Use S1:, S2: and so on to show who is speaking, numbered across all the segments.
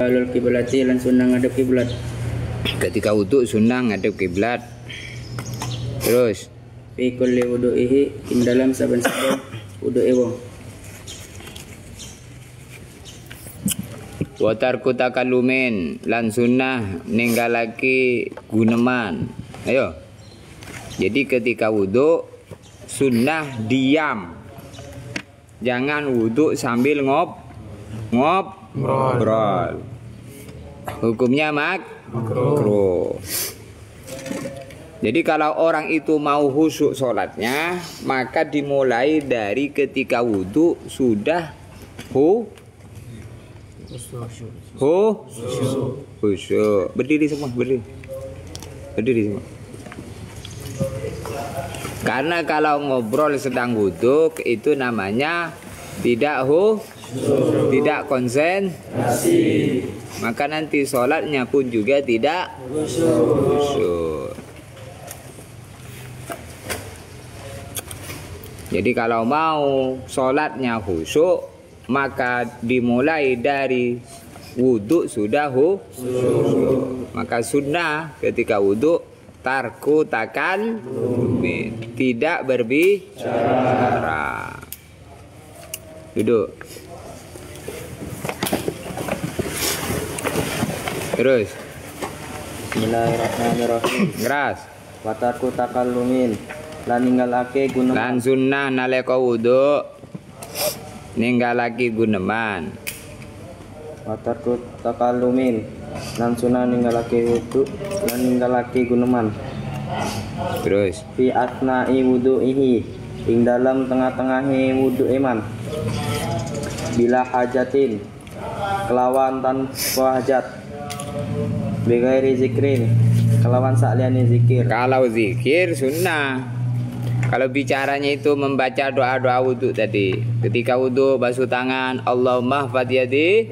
S1: istiqbalul kiblati lan sunnah ngadep kiblat.
S2: Ketika wudu sunnah ngadep kiblat. Terus
S1: Fi kulli wudu'ihi ing dalam saben-saben wudu'e wong.
S2: wa tarku takallumin lan sunnah ninggalake guneman. Ayo. Jadi ketika wudu sunnah diam. Jangan wudu sambil ngobrol. Hukumnya makruh. Jadi kalau orang itu mau khusyuk sholatnya, maka dimulai dari ketika wudu sudah khusyuk. Berdiri semua, berdiri semua. Karena kalau ngobrol sedang wudu itu namanya tidak konsentrasi. Maka nanti sholatnya pun juga tidak khusyuk. Jadi kalau mau sholatnya khusyuk, maka dimulai dari wudu sudah khusyuk. Maka sunnah ketika wudu tarku takallumin, tidak berbicara. Duduk. Terus.
S1: Bismillahirrahmanirrahim.
S2: Ngeras.
S1: Wa tarku takallumin lan ninggalake guneman.
S2: Lan sunnah nalika wudu ninggalake guneman.
S1: Wa tarku takallumin lan sunnah ninggalake wudu lan ninggalake guneman.
S2: Terus
S1: Fi asna'i wudu'ihi ing dalam tengah-tengahe wudu man. Bila hajatin kelawan tanpa hajat. Bighairi zikrin kelawan sakliyane zikir.
S2: kalau zikir sunnah. Kalau bicaranya itu membaca doa-doa wudu tadi. Ketika wudu basuh tangan, Allahumma fadiyadi.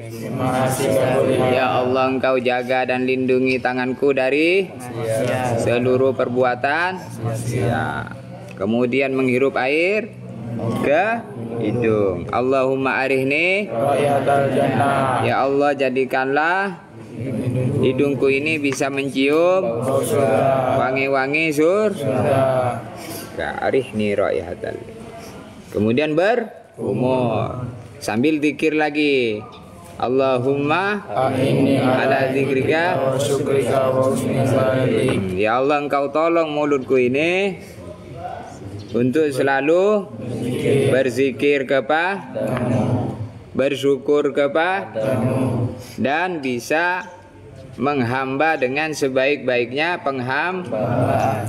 S2: Ya Allah engkau jaga dan lindungi tanganku dari seluruh perbuatan. Ya. Kemudian menghirup air ke hidung. Allahumma arihni. Ya Allah jadikanlah hidungku ini bisa mencium wangi-wangi surga. Arihni raihatal. Kemudian berumur sambil zikir lagi. Allahumma ala zikrika wa syukrika wa husni ibadatik. Ya Allah engkau tolong mulutku ini untuk selalu berzikir kepadamu, bersyukur kepadamu, dan bisa menghamba dengan sebaik-baiknya penghamba.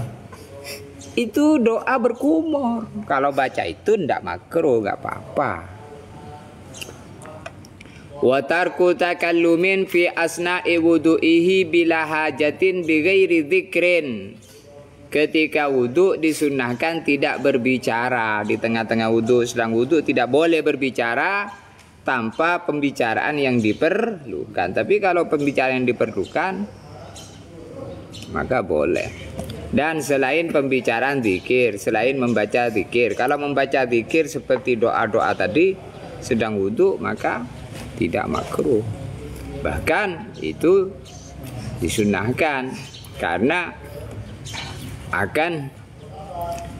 S2: Itu doa berkumur. Kalau baca itu ndak makruh, nggak apa-apa. Wa tarku takallumin fi asna'i wudu'ihi bila hajatin bighairi dzikrin. Ketika wudu disunnahkan tidak berbicara. Di tengah-tengah wudu, sedang wudu tidak boleh berbicara tanpa pembicaraan yang diperlukan. Tapi kalau pembicaraan yang diperlukan maka boleh. Dan selain pembicaraan zikir, selain membaca zikir, kalau membaca zikir seperti doa-doa tadi sedang wudu maka tidak makruh. Bahkan itu disunnahkan karena akan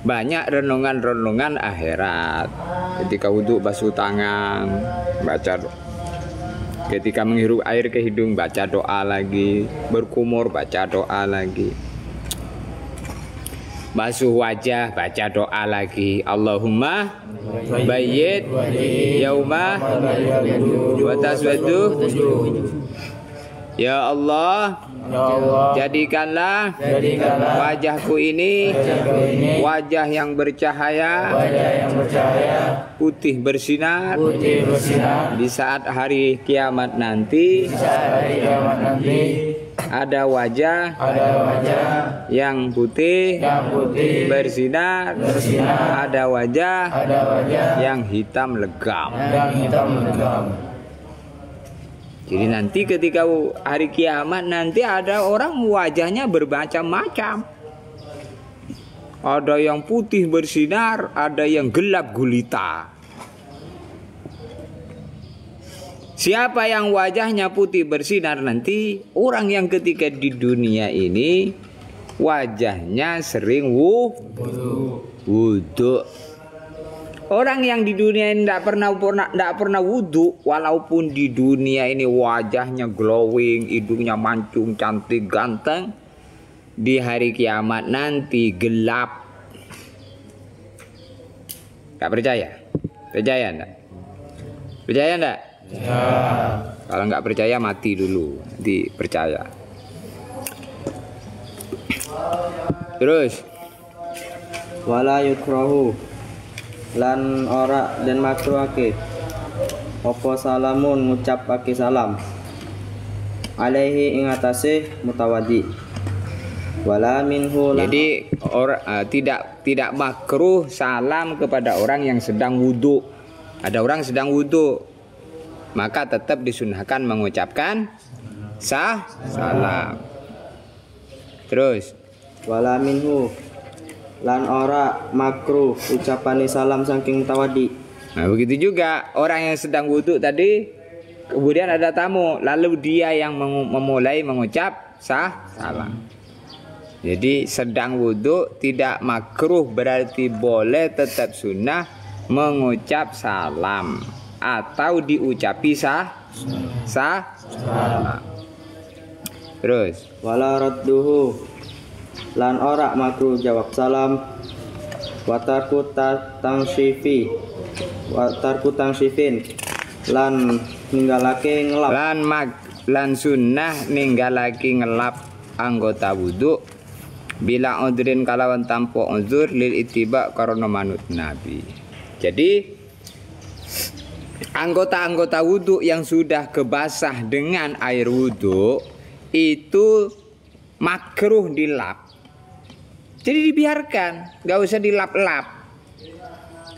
S2: banyak renungan-renungan akhirat. Ketika wudu basuh tangan, baca doa. Ketika menghirup air ke hidung baca doa lagi, berkumur baca doa lagi. Basuh wajah baca doa lagi. Allahumma bayyid yauma wa taswaddu. Ya Allah, jadikanlah wajahku ini wajah yang bercahaya, putih bersinar di saat hari kiamat nanti. Ada wajah yang putih bersinar, ada wajah yang hitam legam. Jadi nanti ketika hari kiamat nanti ada orang wajahnya bermacam-macam. Ada yang putih bersinar, ada yang gelap gulita. Siapa yang wajahnya putih bersinar nanti, orang yang ketika di dunia ini wajahnya sering wudhu. Orang yang di dunia ini tidak pernah wudhu, walaupun di dunia ini wajahnya glowing, hidungnya mancung, cantik, ganteng, di hari kiamat nanti gelap. Gak percaya? Percaya enggak? Percaya enggak?
S1: Ya.
S2: Kalau nggak percaya mati dulu, nanti percaya. Terus
S1: Wala yukrahu lan ora den makruhake apa salamun ngucapake salam alaihi ing atase mutawaddi. Wala minhu lan
S2: jadi tidak makruh salam kepada orang yang sedang wudhu. Ada orang sedang wudhu, maka tetap disunahkan mengucapkan salam. Terus
S1: wala minhu lan ora makruh ucapane salam saking tawadi.
S2: nah begitu juga orang yang sedang wudhu tadi, kemudian ada tamu, lalu dia yang memulai mengucap salam. Jadi sedang wudhu tidak makruh, berarti boleh, tetap sunnah mengucap salam atau diucapi salam. Terus
S1: Wala radduhu lan ora makruh jawab salam wa tarku tangsifin lan ninggalake ngelap
S2: lan sunnah ninggalake ngelap anggota wudhu bila udrin kalawan tanpa uzur lil ittiba karena manut Nabi. Jadi anggota-anggota wudhu yang sudah kebasah dengan air wudhu itu makruh dilap. Jadi dibiarkan, gak usah dilap-lap.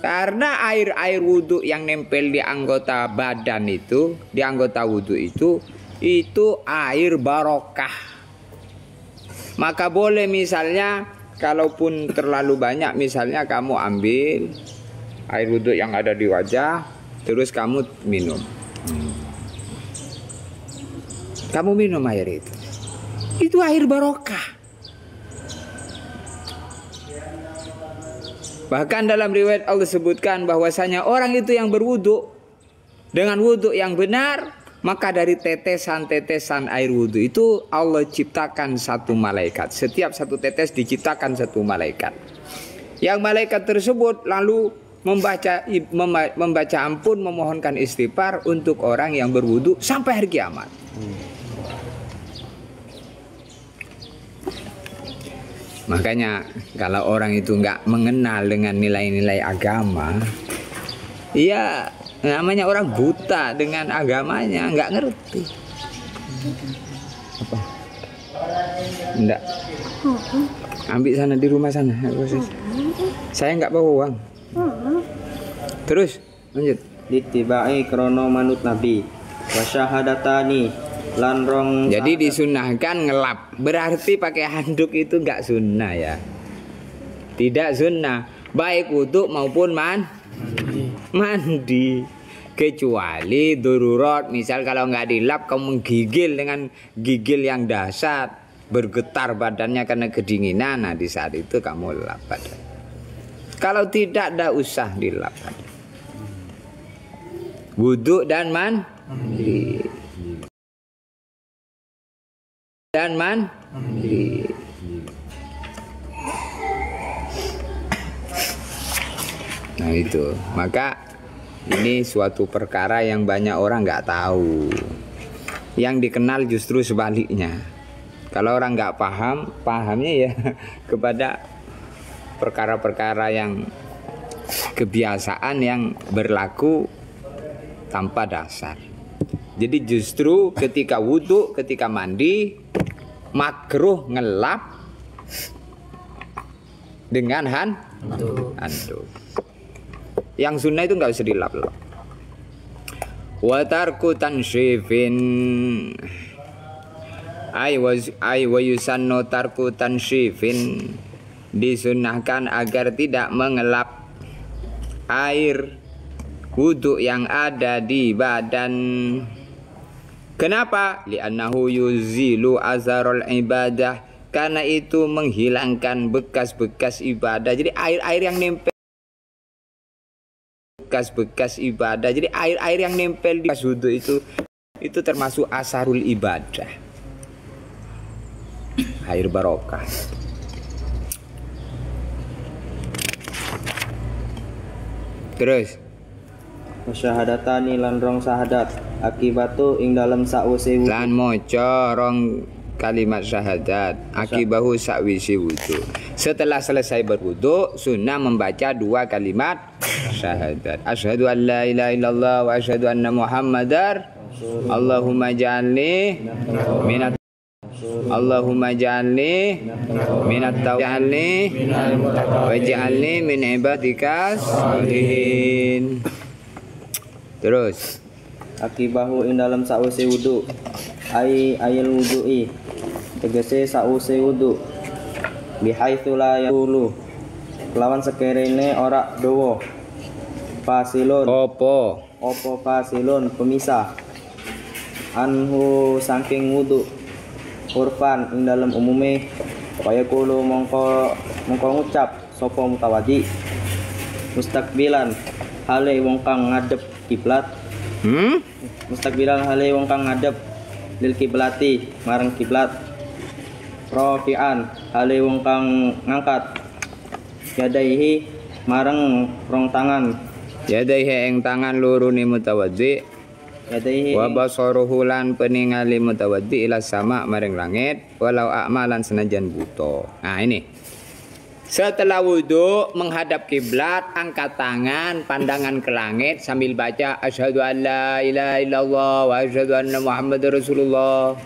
S2: Karena air wudhu yang nempel di anggota badan itu, di anggota wudhu itu air barokah. Maka boleh misalnya, kalaupun terlalu banyak, misalnya kamu ambil air wudhu yang ada di wajah, terus kamu minum. Kamu minum air itu. Itu air barokah. Bahkan dalam riwayat Allah sebutkan bahwasanya orang itu yang berwudu dengan wudu yang benar, maka dari tetesan-tetesan air wudu itu Allah ciptakan satu malaikat. Setiap satu tetes diciptakan satu malaikat. Yang malaikat tersebut lalu membaca ampun, memohonkan istighfar untuk orang yang berwudu sampai hari kiamat. Makanya kalau orang itu nggak mengenal dengan nilai-nilai agama, ya namanya orang buta dengan agamanya, nggak ngerti. Apa? Enggak. Ambil sana di rumah sana. Saya nggak bawa uang. Terus lanjut.
S1: Ditibai krono manut Nabi wa syahadatani lan rong.
S2: Jadi disunahkan ngelap. Berarti pakai handuk itu nggak sunnah ya. Tidak sunnah. Baik wudu maupun mandi. Kecuali darurat. Misal kalau nggak dilap kamu menggigil dengan gigil yang dahsyat, bergetar badannya karena kedinginan. Nah di saat itu kamu lap badan. Kalau tidak usah dilap badan. Wudu dan mandi. Nah itu, maka ini suatu perkara yang banyak orang nggak tahu. Yang dikenal justru sebaliknya. Kalau orang nggak paham, pahamnya ya kepada perkara-perkara yang kebiasaan yang berlaku tanpa dasar. Jadi justru ketika wudu, ketika mandi, makruh ngelap dengan handuk. Yang sunnah itu nggak usah dilap-lap. Wa tarku tanshifin wa yusannu tarku tanshifin, disunnahkan agar tidak mengelap air wudu yang ada di badan Kenapa? Li'annahu yuzilu azarul ibadah. Karena itu menghilangkan bekas-bekas ibadah. Jadi air-air yang nempel bekas-bekas ibadah. Jadi air-air yang nempel di wudu itu termasuk asarul ibadah. Air barokah. Terus
S1: Wasyahadatani lan rong syahadat akibatu ing dalam sause wudu.
S2: lan moco rong kalimat syahadat akibahu sakwisi wudu. Setelah selesai berwudu, sunnah membaca 2 kalimat syahadat. Asyhadu an la ilaha illallah wa asyhadu anna muhammadar Allahumma ja'alni minat Allahumma ja'alni minat tawjalni wa ja'alni min ibadikas sholihin. Terus
S1: Akibahu ing dalam sause wudu. Ayil wudu'i tegese sause wudu. Bihaitsu la yaqulu kelawan sekerene ora dawa. Fasilun
S2: opo
S1: fasilun pemisah. Anhu saking wudu. Urfan ing dalam umume kaya kulo mongko ngucap sapa mutawaddi mustaqbilan hale wong kang ngadep kiblat. Mustaqbilan hale wong kang ngadep lil kiblati marang kiblat. Rafi'an hale wong kang ngangkat yadaihi marang rong tangan.
S2: Yadaihi ing tangan loro ni mutawaddi
S1: Yadaihi
S2: wa basaruhu lan peningali mutawaddi ila sama maring langit walau a'malan senajan buta. Nah ini setelah wudu menghadap kiblat, angkat tangan, pandangan ke langit sambil baca asyhadu an la ilaha illallah wa asyhadu anna muhammadar rasulullah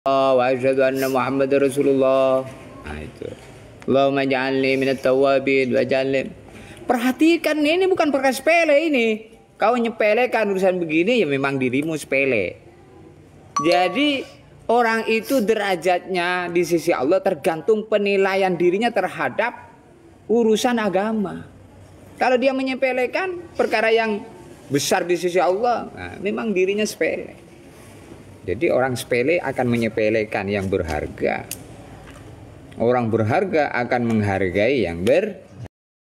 S2: wa asyhadu anna muhammadar rasulullah. Nah itu. Allahumma ja'alni minat tawwabin wa ja'alni. Perhatikan ini bukan perkara sepele ini. Kau nyepelekan urusan begini ya memang dirimu sepele. Jadi orang itu derajatnya di sisi Allah tergantung penilaian dirinya terhadap urusan agama. Kalau dia menyepelekan perkara yang besar di sisi Allah, nah, memang dirinya sepele. Jadi orang sepele akan menyepelekan yang berharga. Orang berharga akan menghargai yang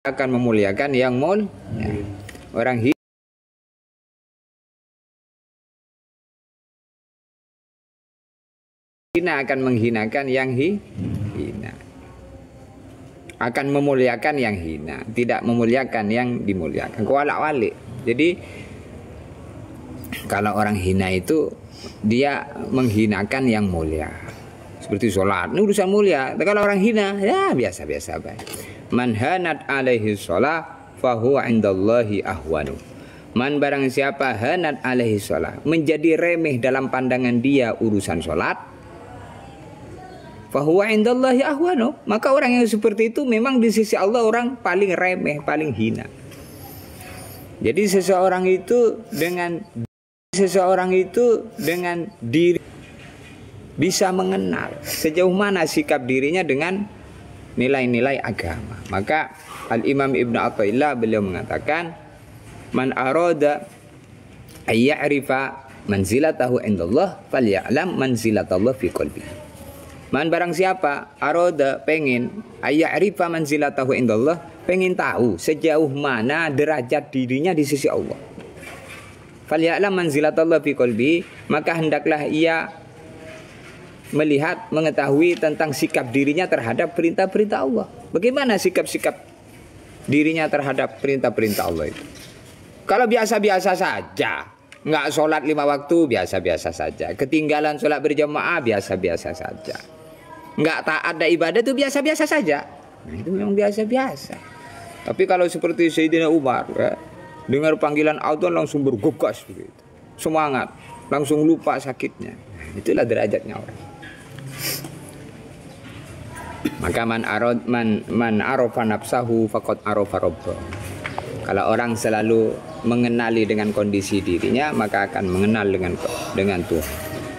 S2: akan memuliakan yang mulia. Orang hina akan menghinakan yang hina, akan memuliakan yang hina, tidak memuliakan yang dimuliakan. Kualak-walik. Jadi kalau orang hina itu dia menghinakan yang mulia. Seperti sholat, ini urusan mulia. Kalau orang hina, ya biasa-biasa baik. Man hanat alaihi sholat fahuwa indallahi ahwanu. Man barang siapa hanat alaihi sholat, menjadi remeh dalam pandangan dia urusan sholat, fahuwa indallahi ahwanu, maka orang yang seperti itu memang di sisi Allah orang paling remeh, paling hina. Jadi seseorang itu dengan diri bisa mengenal sejauh mana sikap dirinya dengan nilai-nilai agama. Maka Al-Imam Ibnu Athaillah beliau mengatakan, man arada ayya'rifa manzilatahu indallah falya'lam manzilatallah fi qalbihi. Man barang siapa aroda pengen ayya'rifa manzilatahu indallah, pengen tahu sejauh mana derajat dirinya di sisi Allah. Falya'lam manzilatallah fi qalbi, maka hendaklah ia melihat, mengetahui tentang sikap dirinya terhadap perintah-perintah Allah. Bagaimana sikap-sikap dirinya terhadap perintah-perintah Allah itu? Kalau biasa-biasa saja, nggak sholat 5 waktu, biasa-biasa saja. Ketinggalan sholat berjamaah, biasa-biasa saja. Nggak taat ada ibadah itu biasa-biasa saja. Nah, itu memang biasa-biasa. Tapi kalau seperti Sayyidina Umar, ya, dengar panggilan Allah langsung bergegas begitu. Semangat, langsung lupa sakitnya. Nah, itulah derajatnya orang. Maka man arafa nafsahu faqad arafa rabbahu. Kalau orang selalu mengenali dengan kondisi dirinya, maka akan mengenal dengan Tuhan.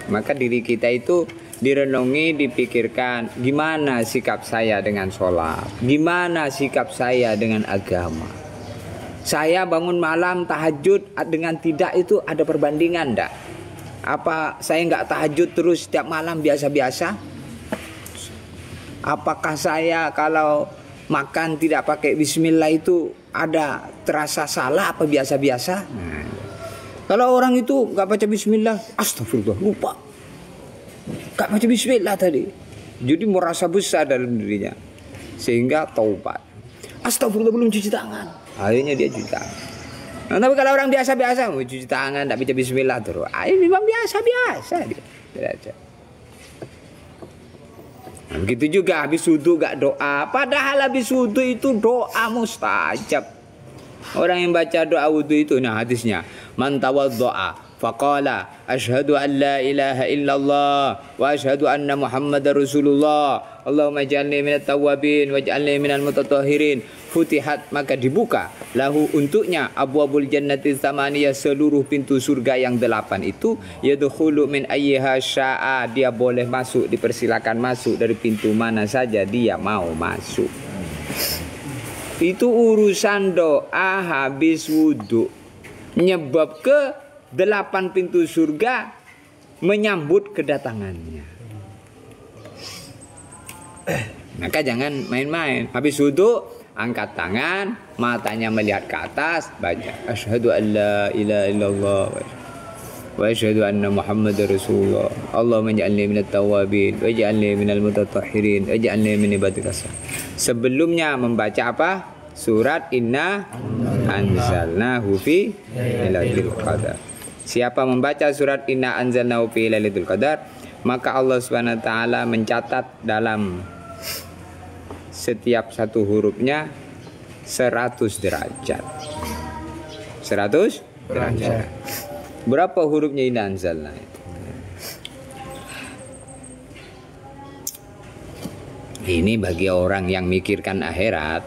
S2: Maka diri kita itu direnungi, dipikirkan, gimana sikap saya dengan sholat, gimana sikap saya dengan agama. Saya bangun malam tahajud dengan tidak itu ada perbandingan enggak? Apa saya nggak tahajud terus setiap malam biasa-biasa? Apakah saya kalau makan tidak pakai bismillah itu ada terasa salah apa biasa-biasa? Nah, kalau orang itu nggak baca bismillah, astagfirullah, lupa. Nggak baca bismillah tadi. Jadi merasa besar dalam dirinya. Sehingga taubat. Astagfirullah, belum cuci tangan. Akhirnya dia cuci tangan. Nah, tapi kalau orang biasa-biasa mau cuci tangan, nggak baca bismillah terus. Memang biasa-biasa dia. Nah, begitu juga habis wudu gak doa. Padahal habis wudu itu doa mustajab. Orang yang baca doa wudu itu, nah hadisnya, man tawaddo'a faqala asyhadu an la ilaha illallah wa asyhadu anna muhammadar rasulullah Allahumma ij'alni minat tawwabin waj'alni minal mutatahhirin, futihat, maka dibuka lahu untuknya abwabul jannati tsamaniyah, seluruh pintu surga yang 8 itu, yadkhulu min ayyiha syaa, dia boleh masuk, dipersilakan masuk dari pintu mana saja dia mau masuk. Itu urusan doa habis wudhu, menyebab ke 8 pintu surga menyambut kedatangannya. Maka jangan main-main. Habis wudhu angkat tangan, matanya melihat ke atas, baca asyhadu an la ilaha illallah wa asyhadu anna muhammadar rasulullah Allahumma ij'alni minat tawwabin waj'alni minal mutatahhirin waj'alni min ibadikas. Sebelumnya membaca apa? Surat Inna anzalnahu fi lailatul qadar. Siapa membaca surat Inna anzalnahu fi lailatul qadar, maka Allah Subhanahu wa taala mencatat dalam setiap satu hurufnya 100 derajat. 100 derajat. Berapa hurufnya Inna anzalna itu? Ini bagi orang yang mikirkan akhirat,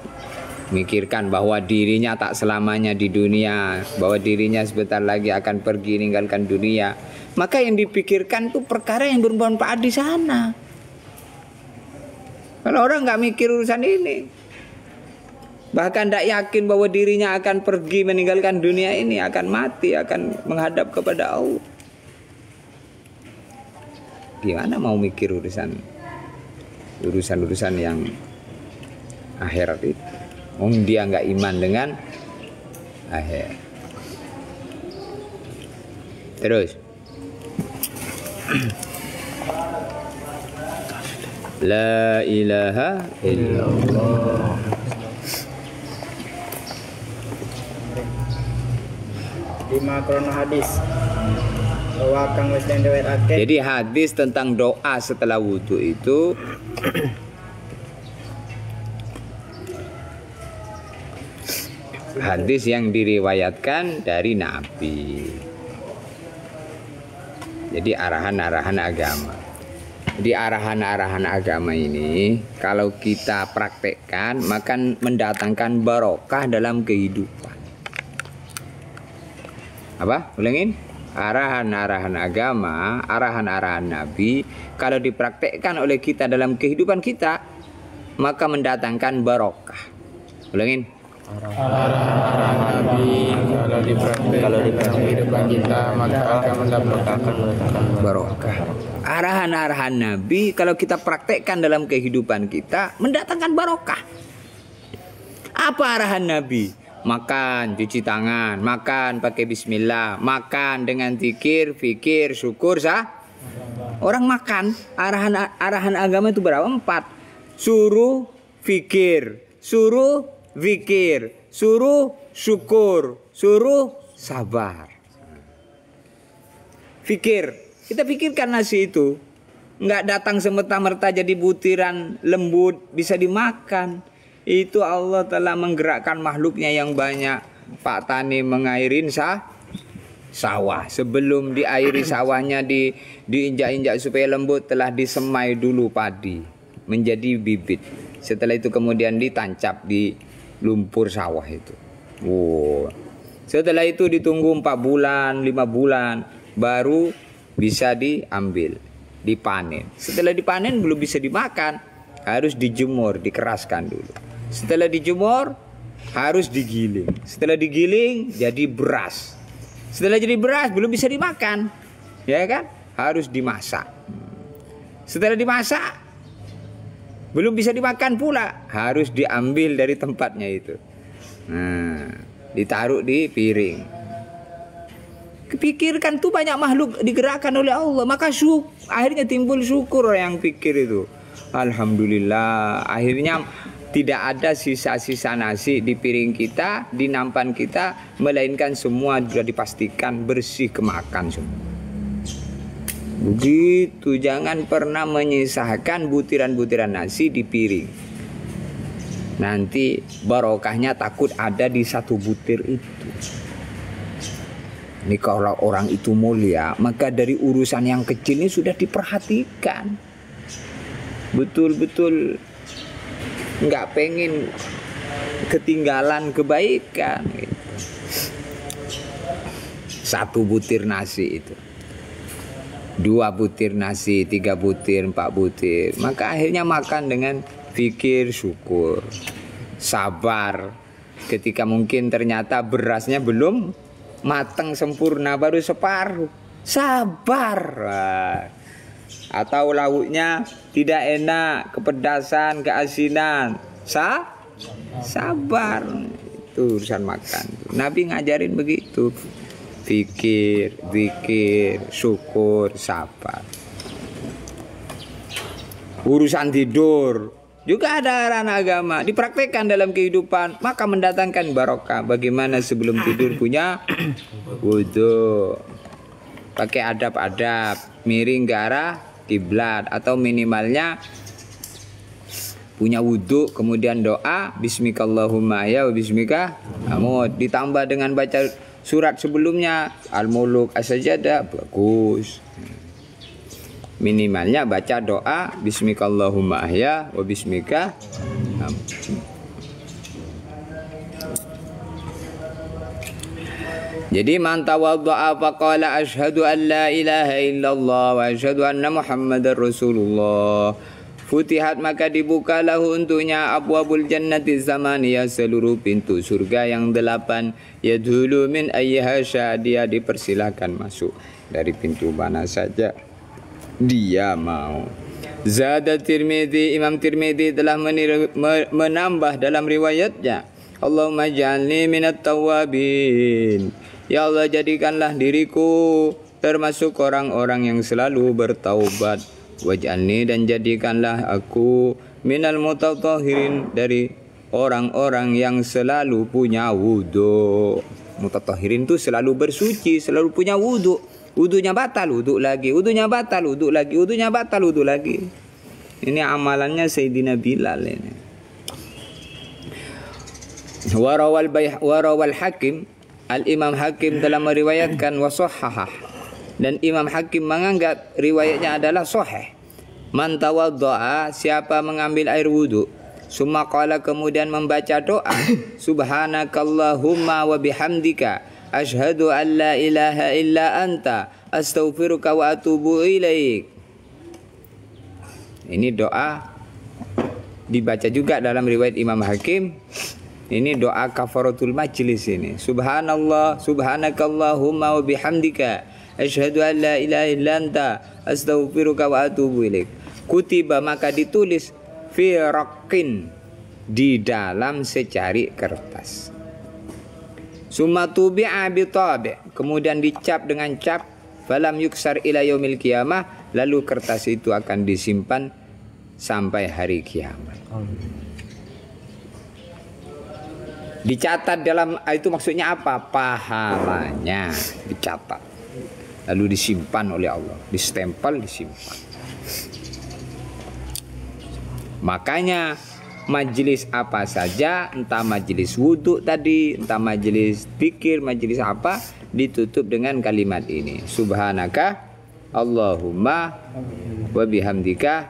S2: mikirkan bahwa dirinya tak selamanya di dunia, bahwa dirinya sebentar lagi akan pergi meninggalkan dunia, maka yang dipikirkan itu perkara yang bermanfaat di sana. Kalau orang nggak mikir urusan ini, bahkan tidak yakin bahwa dirinya akan pergi meninggalkan dunia ini, akan mati, akan menghadap kepada Allah, gimana mau mikir urusan yang akhirat itu? Dia nggak iman dengan akhir. Terus la ilaha illallah.
S3: Lima krono hadis bahwa kang wis dewekake.
S2: Jadi hadis tentang doa setelah wudhu itu hadis yang diriwayatkan dari Nabi. Jadi arahan-arahan agama. Jadi arahan-arahan agama ini kalau kita praktekkan maka mendatangkan barokah dalam kehidupan. Apa? Ulangin? Arahan-arahan agama, arahan-arahan Nabi kalau dipraktekkan oleh kita dalam kehidupan kita maka mendatangkan barokah. Ulangin?
S3: Arahan Nabi kalau dipraktek kehidupan kita maka akan mendapatkan
S2: barokah. Arahan-arahan Nabi kalau kita praktekkan dalam kehidupan kita mendatangkan barokah. Apa arahan Nabi? Makan, cuci tangan, makan pakai bismillah, makan dengan zikir, fikir, syukur sah. Orang makan, arahan agama itu berapa? 4. Suruh fikir, suruh zikir, suruh syukur, suruh sabar. Fikir, kita pikirkan nasi itu nggak datang semerta-merta jadi butiran lembut bisa dimakan. Itu Allah telah menggerakkan makhluknya yang banyak. Pak Tani mengairin sawah. Sebelum diairi sawahnya diinjak-injak supaya lembut, telah disemai dulu padi menjadi bibit. Setelah itu kemudian ditancap di lumpur sawah itu. Wow. Setelah itu ditunggu 4 bulan, 5 bulan baru bisa diambil, dipanen. Setelah dipanen belum bisa dimakan, harus dijemur, dikeraskan dulu. Setelah dijemur harus digiling. Setelah digiling jadi beras. Setelah jadi beras belum bisa dimakan, ya kan? Harus dimasak. Setelah dimasak belum bisa dimakan pula, harus diambil dari tempatnya itu. Nah, ditaruh di piring. Kepikirkan tuh banyak makhluk digerakkan oleh Allah, maka akhirnya timbul syukur yang pikir itu. Alhamdulillah, akhirnya tidak ada sisa-sisa nasi di piring kita, di nampan kita, melainkan semua sudah dipastikan bersih kemakan semua. Begitu, jangan pernah menyisakan butiran-butiran nasi di piring. Nanti barokahnya takut ada di satu butir itu. Ini kalau orang itu mulia, maka dari urusan yang kecil ini sudah diperhatikan. Betul-betul nggak pengen ketinggalan kebaikan. Satu butir nasi itu, 2 butir nasi, 3 butir, 4 butir. Maka akhirnya makan dengan fikir syukur, sabar. Ketika mungkin ternyata berasnya belum matang sempurna, baru separuh, sabar. Atau lauknya tidak enak, kepedasan, keasinan, sabar. Itu urusan makan. Nabi ngajarin begitu. Fikir, zikir, syukur, sabar. Urusan tidur juga ada arahan agama, dipraktekkan dalam kehidupan, maka mendatangkan barokah. Bagaimana sebelum tidur punya wudu, pakai adab-adab, miring ke arah kiblat, atau minimalnya punya wudu, kemudian doa bismikallahumma ya wa bismika amut, ditambah dengan baca surat sebelumnya Al-Muluk, As-Sajadah, bagus. Minimalnya baca doa bismikallahumma ya wa bismika amut. Jadi man tawadda'a faqala asyhadu an la ilaha illallah wa asyhadu anna muhammadar rasulullah, futihat maka dibukalah untuknya abwabul jannati zamaniyah, seluruh pintu surga yang 8. Yadhulu min ayyiha syaa, dia dipersilahkan masuk dari pintu mana saja dia mau. Zada Tirmidzi, Imam Tirmidzi telah menambah dalam riwayatnya, Allahumma ja'alni minat tawwabin, ya Allah jadikanlah diriku termasuk orang-orang yang selalu bertaubat. Waj'alni, dan jadikanlah aku minal mutatahhirin, dari orang-orang yang selalu punya wudu. Mutatahhirin itu selalu bersuci, selalu punya wudu. Wudunya batal, wudu lagi. Wudunya batal, wudu lagi. Wudunya batal, wudu lagi. Ini amalannya Sayyidina Bilal ini. Warawal Hakim, Al-Imam Hakim telah meriwayatkan wasahhah, dan Imam Hakim menganggap riwayatnya adalah sahih. Man tawadda'a, siapa mengambil air wudu, summa qala, kemudian membaca doa subhanakallahumma wa bihamdika asyhadu an la ilaha illa anta astaghfiruka wa atubu ilaik. Ini doa dibaca juga dalam riwayat Imam Hakim. Ini doa kafaratul majlis ini. Subhanallah, subhanakallahumma wa bihamdika asyhadu an la ilaha illa anta astaghfiruka wa atubu ilaik. Kutiba, maka ditulis fi raqin, di dalam secari kertas. Summa tubi'a bi tabi', kemudian dicap dengan cap, falam yuksar ila yaumil qiyamah, lalu kertas itu akan disimpan sampai hari kiamat. Dicatat dalam itu, maksudnya apa? Pahalanya dicatat, lalu disimpan oleh Allah, distempel, disimpan. Makanya majelis apa saja, entah majelis wudhu tadi, entah majelis pikir, majelis apa, ditutup dengan kalimat ini, subhanaka Allahumma wa bihamdika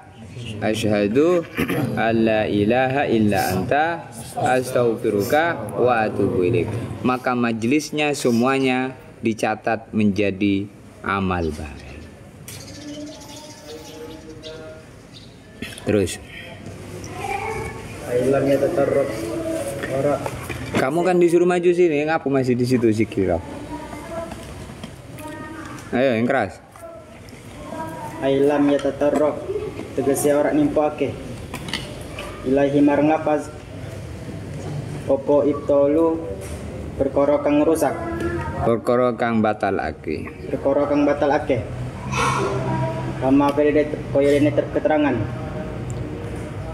S2: asyhadu an la ilaha illa anta astaghfiruka wa atubu ilaik. Maka majelisnya semuanya dicatat menjadi amal baik. Terus
S3: Lam yatatarrab ora
S2: Kamu kan disuruh maju sini, ngapa masih di situ zikir? Ayo yang keras.
S3: Ailam yatatarraq tegese ora nimpake ilahi marang lafaz opo ibtolu perkara kang rusak
S2: Perkara kang batalake.
S3: perkara kang batalake kama kaya dene keterangan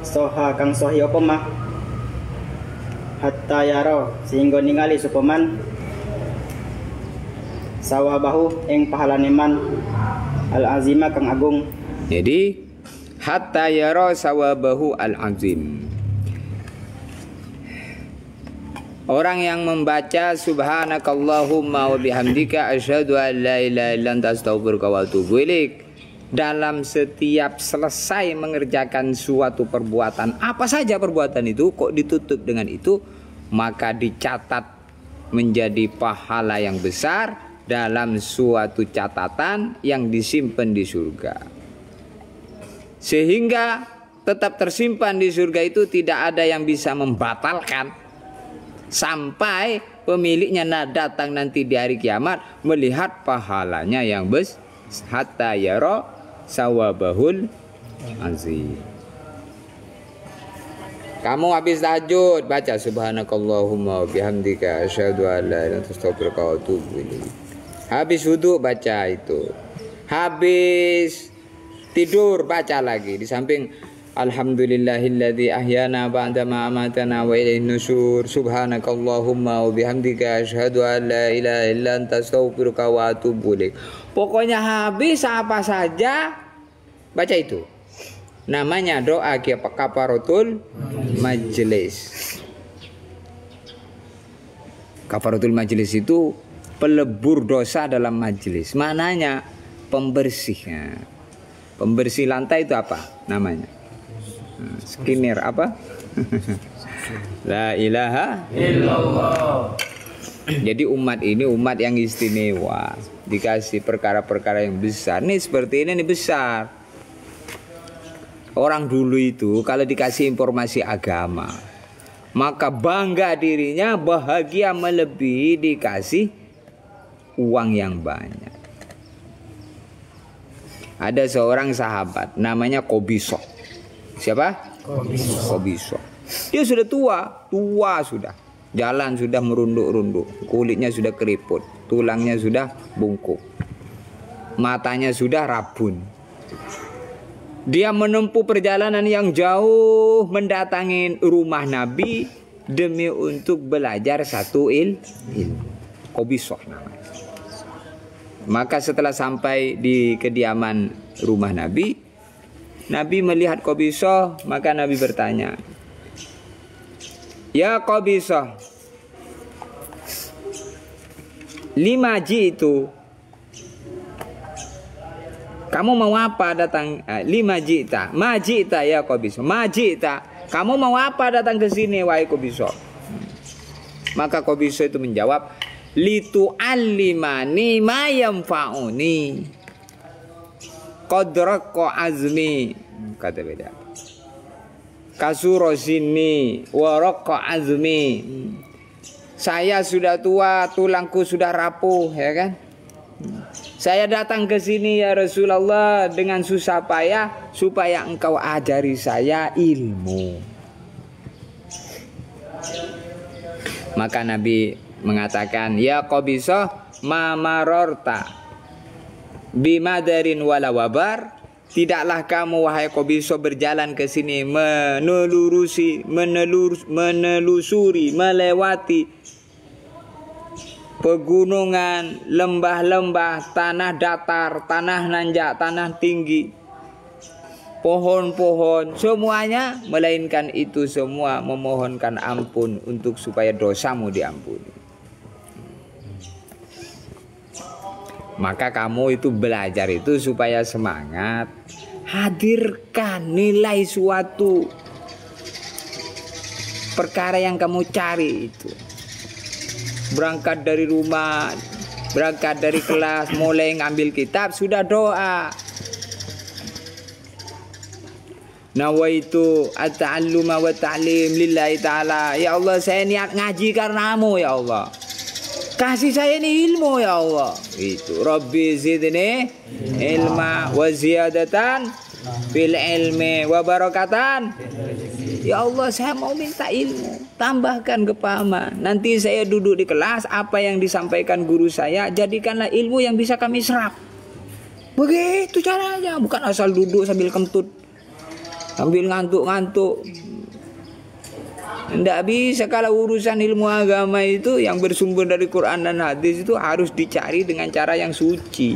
S3: soha kang sohi apa mah hatta yaro sehingga ningali supaman sawabahu ing pahalane man al azima kang agung.
S2: Jadi hatta yara sawabahu al-azim. Orang yang membaca subhanakallahumma wa bihamdika asyhadu an la ilaha illa anta astaghfiruka wa atubu ilaik dalam setiap selesai mengerjakan suatu perbuatan, apa saja perbuatan itu kok ditutup dengan itu, maka dicatat menjadi pahala yang besar dalam suatu catatan yang disimpan di surga. Sehingga tetap tersimpan di surga itu, tidak ada yang bisa membatalkan sampai pemiliknya datang nanti di hari kiamat melihat pahalanya yang besar. Hatta yara sawabahul azim. Kamu habis tahajud baca subhanakallahumma wa bihamdika asyhadu an la ilaha illa anta astaghfiruka wa atubu ilaik. Habis wudu baca itu. Habis tidur baca lagi di samping alhamdulillahilladzi ahyana ba'da ma amatana wa ilaihin nusyur subhanakallahumma wa bihamdika asyhadu an la ilaha illa anta astaghfiruka wa atubu ilaik. Pokoknya habis apa saja baca itu. Namanya doa kafaratul majlis. Kafaratul majlis itu pelebur dosa dalam majlis. Maknanya pembersihnya. Pembersih lantai itu apa namanya? Skinner apa? La ilaha illallah. Jadi umat ini umat yang istimewa, dikasih perkara-perkara yang besar. Nih seperti ini nih besar. Orang dulu itu kalau dikasih informasi agama, maka bangga dirinya, bahagia melebihi dikasih uang yang banyak. Ada seorang sahabat namanya Qobisoh. Siapa? Qobisoh. Dia sudah tua sudah. Jalan sudah merunduk-runduk, kulitnya sudah keriput, tulangnya sudah bungkuk, matanya sudah rabun. Dia menempuh perjalanan yang jauh mendatangi rumah Nabi demi untuk belajar satu ilmu. Qobisoh namanya. Maka setelah sampai di kediaman rumah Nabi, Nabi melihat Qobisoh, maka Nabi bertanya, "Ya Qobisoh, lima jitu. Kamu mau apa datang? Lima jita. Majita ya Qobisoh. Majita. Kamu mau apa datang ke sini wahai Qobisoh?" Maka Qobisoh itu menjawab, "Litu'allimani ma yanfa'uni. Qadraqa azmi." Kata beda. Kasuro sini warqa azmi. Saya sudah tua, tulangku sudah rapuh, ya kan? Saya datang ke sini ya Rasulullah dengan susah payah supaya engkau ajari saya ilmu. Maka Nabi mengatakan, "Ya Qobisoh, ma marorta bimadarin wala wabar." Tidaklah kamu wahai Qobisoh berjalan ke sini menelusuri, melewati pegunungan, lembah-lembah, tanah datar, tanah nanjak, tanah tinggi, pohon-pohon, semuanya, melainkan itu semua memohonkan ampun untuk supaya dosamu diampuni. Maka kamu itu belajar itu supaya semangat. Hadirkan nilai suatu perkara yang kamu cari itu. Berangkat dari rumah, berangkat dari kelas, mulai ngambil kitab, sudah doa. nawaitu at-ta'alluma wa ta'lim lillahi ta'ala. Ya Allah, saya niat ngaji karenamu ya Allah. Kasih saya ini ilmu ya Allah. Itu Rabbi zidni ilma wa ziyadatan fil ilmi wa barakatan. Ya Allah, saya mau minta ilmu, tambahkan kepahaman. Nanti saya duduk di kelas, apa yang disampaikan guru saya, jadikanlah ilmu yang bisa kami serap. Begitu caranya, bukan asal duduk sambil kentut, sambil ngantuk-ngantuk. Tidak bisa. Kalau urusan ilmu agama itu yang bersumber dari Quran dan hadis itu harus dicari dengan cara yang suci.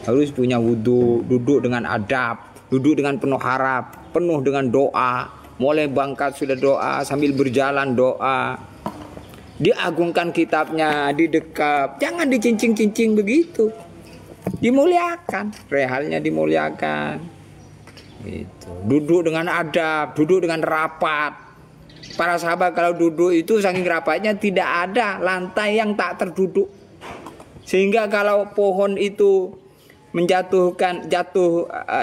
S2: Harus punya wudhu, duduk dengan adab, duduk dengan penuh harap, penuh dengan doa. Mulai bangkat sudah doa, sambil berjalan doa. Diagungkan kitabnya, didekap. Jangan dicincing-cincing begitu. Dimuliakan, rehalnya dimuliakan. Itu. Duduk dengan adab, duduk dengan rapat. Para sahabat kalau duduk itu saking rapatnya tidak ada lantai yang tak terduduk. Sehingga kalau pohon itu jatuh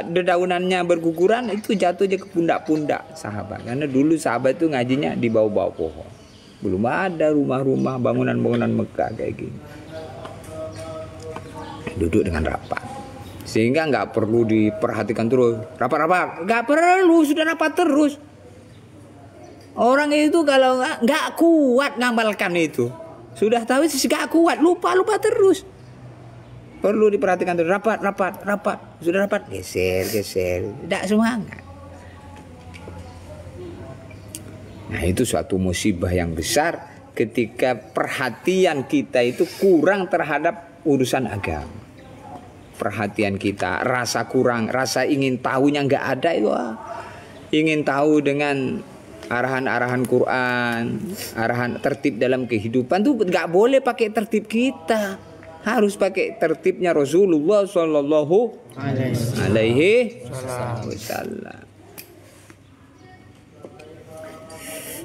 S2: dedaunannya berguguran, itu jatuhnya ke pundak-pundak sahabat. Karena dulu sahabat itu ngajinya di bawah-bawah pohon. Belum ada rumah-rumah, bangunan-bangunan Mekah kayak gini. Duduk dengan rapat. Sehingga nggak perlu diperhatikan terus. Rapat-rapat, nggak perlu, sudah rapat terus. Orang itu kalau nggak kuat ngamalkan itu, sudah tahu sih nggak kuat, lupa terus. Perlu diperhatikan terus, rapat. Sudah rapat, geser. Tidak semangat. Nah, itu suatu musibah yang besar ketika perhatian kita itu kurang terhadap urusan agama. Perhatian kita, rasa kurang, rasa ingin tahunya nggak ada itu. Ingin tahu dengan arahan-arahan Quran, arahan tertib dalam kehidupan tuh nggak boleh pakai tertib kita. Harus pakai tertibnya Rasulullah Sallallahu Alaihi Wasallam.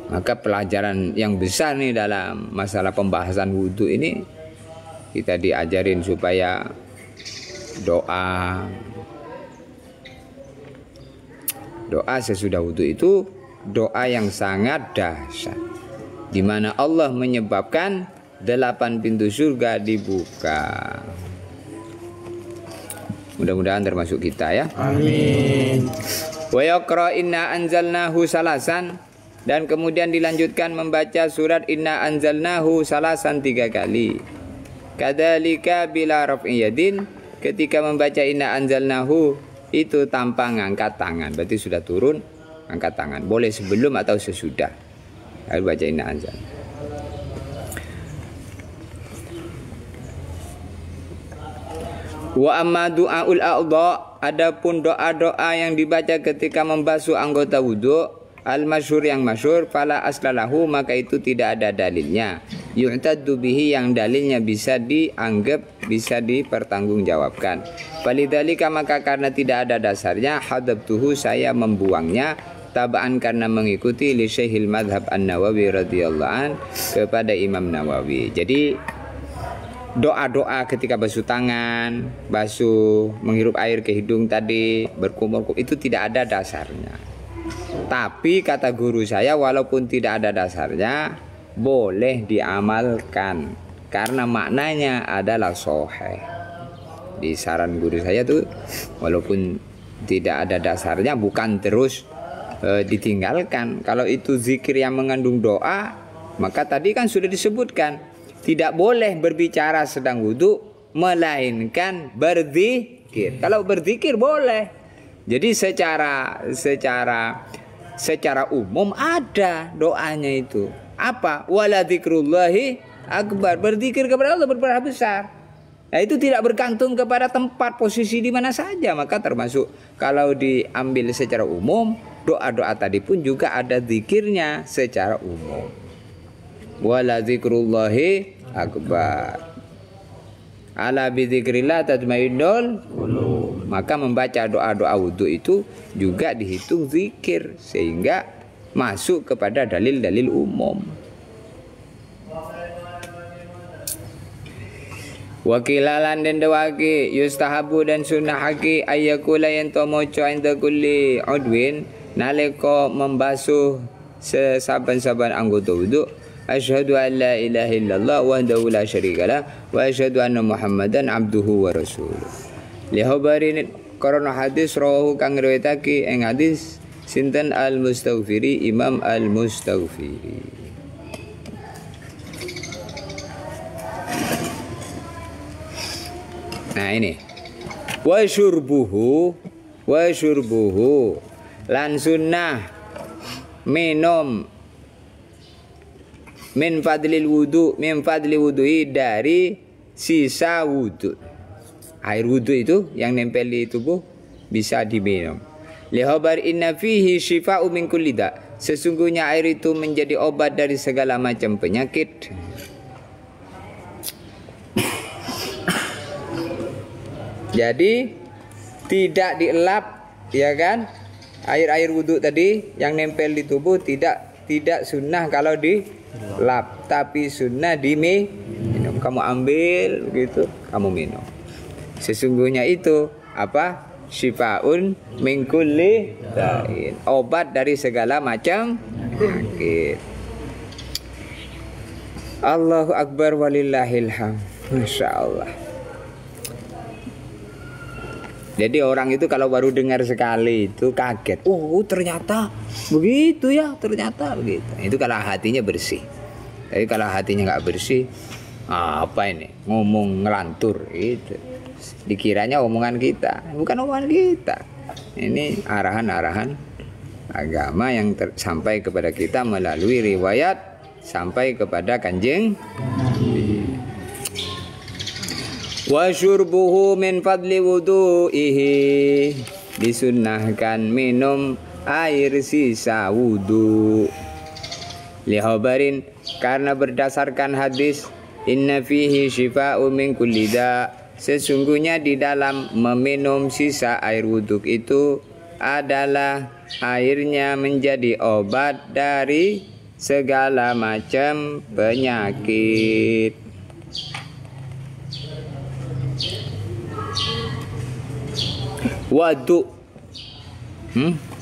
S2: Maka pelajaran yang besar nih dalam masalah pembahasan wudhu ini, kita diajarin supaya doa sesudah wudhu itu doa yang sangat dahsyat, di mana Allah menyebabkan 8 pintu surga dibuka. Mudah-mudahan termasuk kita ya.
S3: Amin.
S2: Wa yaqra inna anzalnahu salasan, dan kemudian dilanjutkan membaca surat inna anzalnahu salasan 3 kali. Kadzalika bila raf'i yadin, ketika membaca inna anzalnahu itu tanpa ngangkat tangan, berarti sudah turun, angkat tangan. Boleh sebelum atau sesudah. Lalu baca inna anzalnahu. Wa amma du'aul a'dha, adapun doa-doa yang dibaca ketika membasuh anggota wudu, al-masyhur yang masyhur, fala aslalahu, maka itu tidak ada dalilnya. Yu'taddu bihi, yang dalilnya bisa dianggap, bisa dipertanggungjawabkan. Falidzalika, maka karena tidak ada dasarnya, hadabtuhu, saya membuangnya, tabaan karena mengikuti li Syekhil Madhab An-Nawawi radhiyallahu an, kepada Imam Nawawi. Jadi doa-doa ketika basuh tangan, menghirup air ke hidung tadi, berkumur, itu tidak ada dasarnya. Tapi kata guru saya, walaupun tidak ada dasarnya, boleh diamalkan karena maknanya adalah sahih. Di saran guru saya tuh, walaupun tidak ada dasarnya, bukan terus ditinggalkan. Kalau itu zikir yang mengandung doa, maka tadi kan sudah disebutkan, tidak boleh berbicara sedang wudhu, melainkan berzikir. Kalau berzikir boleh. Jadi secara umum ada doanya itu. Apa? Wala dzikrullahi akbar. Berzikir kepada Allah berperah besar. Nah, itu tidak bergantung kepada tempat posisi di mana saja. Maka termasuk kalau diambil secara umum, doa-doa tadi pun juga ada zikirnya secara umum. Wala dzikrullahi akbar. Ala bidzikrillah tatmainnul qulub. Maka membaca doa-doa wudhu itu juga dihitung zikir, sehingga masuk kepada dalil-dalil umum. Wakilalan dan dawaki yustahabu dan sunnahaki ayyakula yang tomoco inda kulli udwin, nalika membasuh sesaben-saben anggota wudu, asyhadu an la ilaha illallah wahdahu la syarikalah wa asyhadu anna muhammadan abduhu wa rasuluh. Lihabarin karena hadis rawahu kang riwayatake ing hadis sinten Al-Mustaghfiri, Imam Al-Mustaghfiri. Nah ini wa syurbuhu lan sunnah minum min fadli wudu'i dari sisa wudu. Air wudu itu yang nempel di tubuh bisa diminum. Lihabar inna fihi syifa'u min kulli da. Sesungguhnya air itu menjadi obat dari segala macam penyakit. Jadi tidak dielap, ya kan? Air wudu tadi yang nempel di tubuh tidak sunnah kalau dilap, tapi sunnah diminum. Kamu ambil begitu, kamu minum. Sesungguhnya itu apa? Syifaun min kulli da'in. Obat dari segala macam penyakit. Allahu akbar walillahil hamd. Masyaallah. Jadi orang itu kalau baru dengar sekali itu kaget. Oh ternyata begitu ya, ternyata begitu. Itu kalau hatinya bersih. Tapi kalau hatinya nggak bersih, apa ini? Ngomong ngelantur itu. Dikiranya omongan kita, bukan omongan kita. Ini arahan-arahan agama yang sampai kepada kita melalui riwayat sampai kepada Kanjeng. Wa syurbuhu min fadli wudu'ihi, disunnahkan minum air sisa wudu. Lihabarin, karena berdasarkan hadis inna fihi syifa'u min kulli da, sesungguhnya di dalam meminum sisa air wudu itu adalah airnya menjadi obat dari segala macam penyakit. Wadu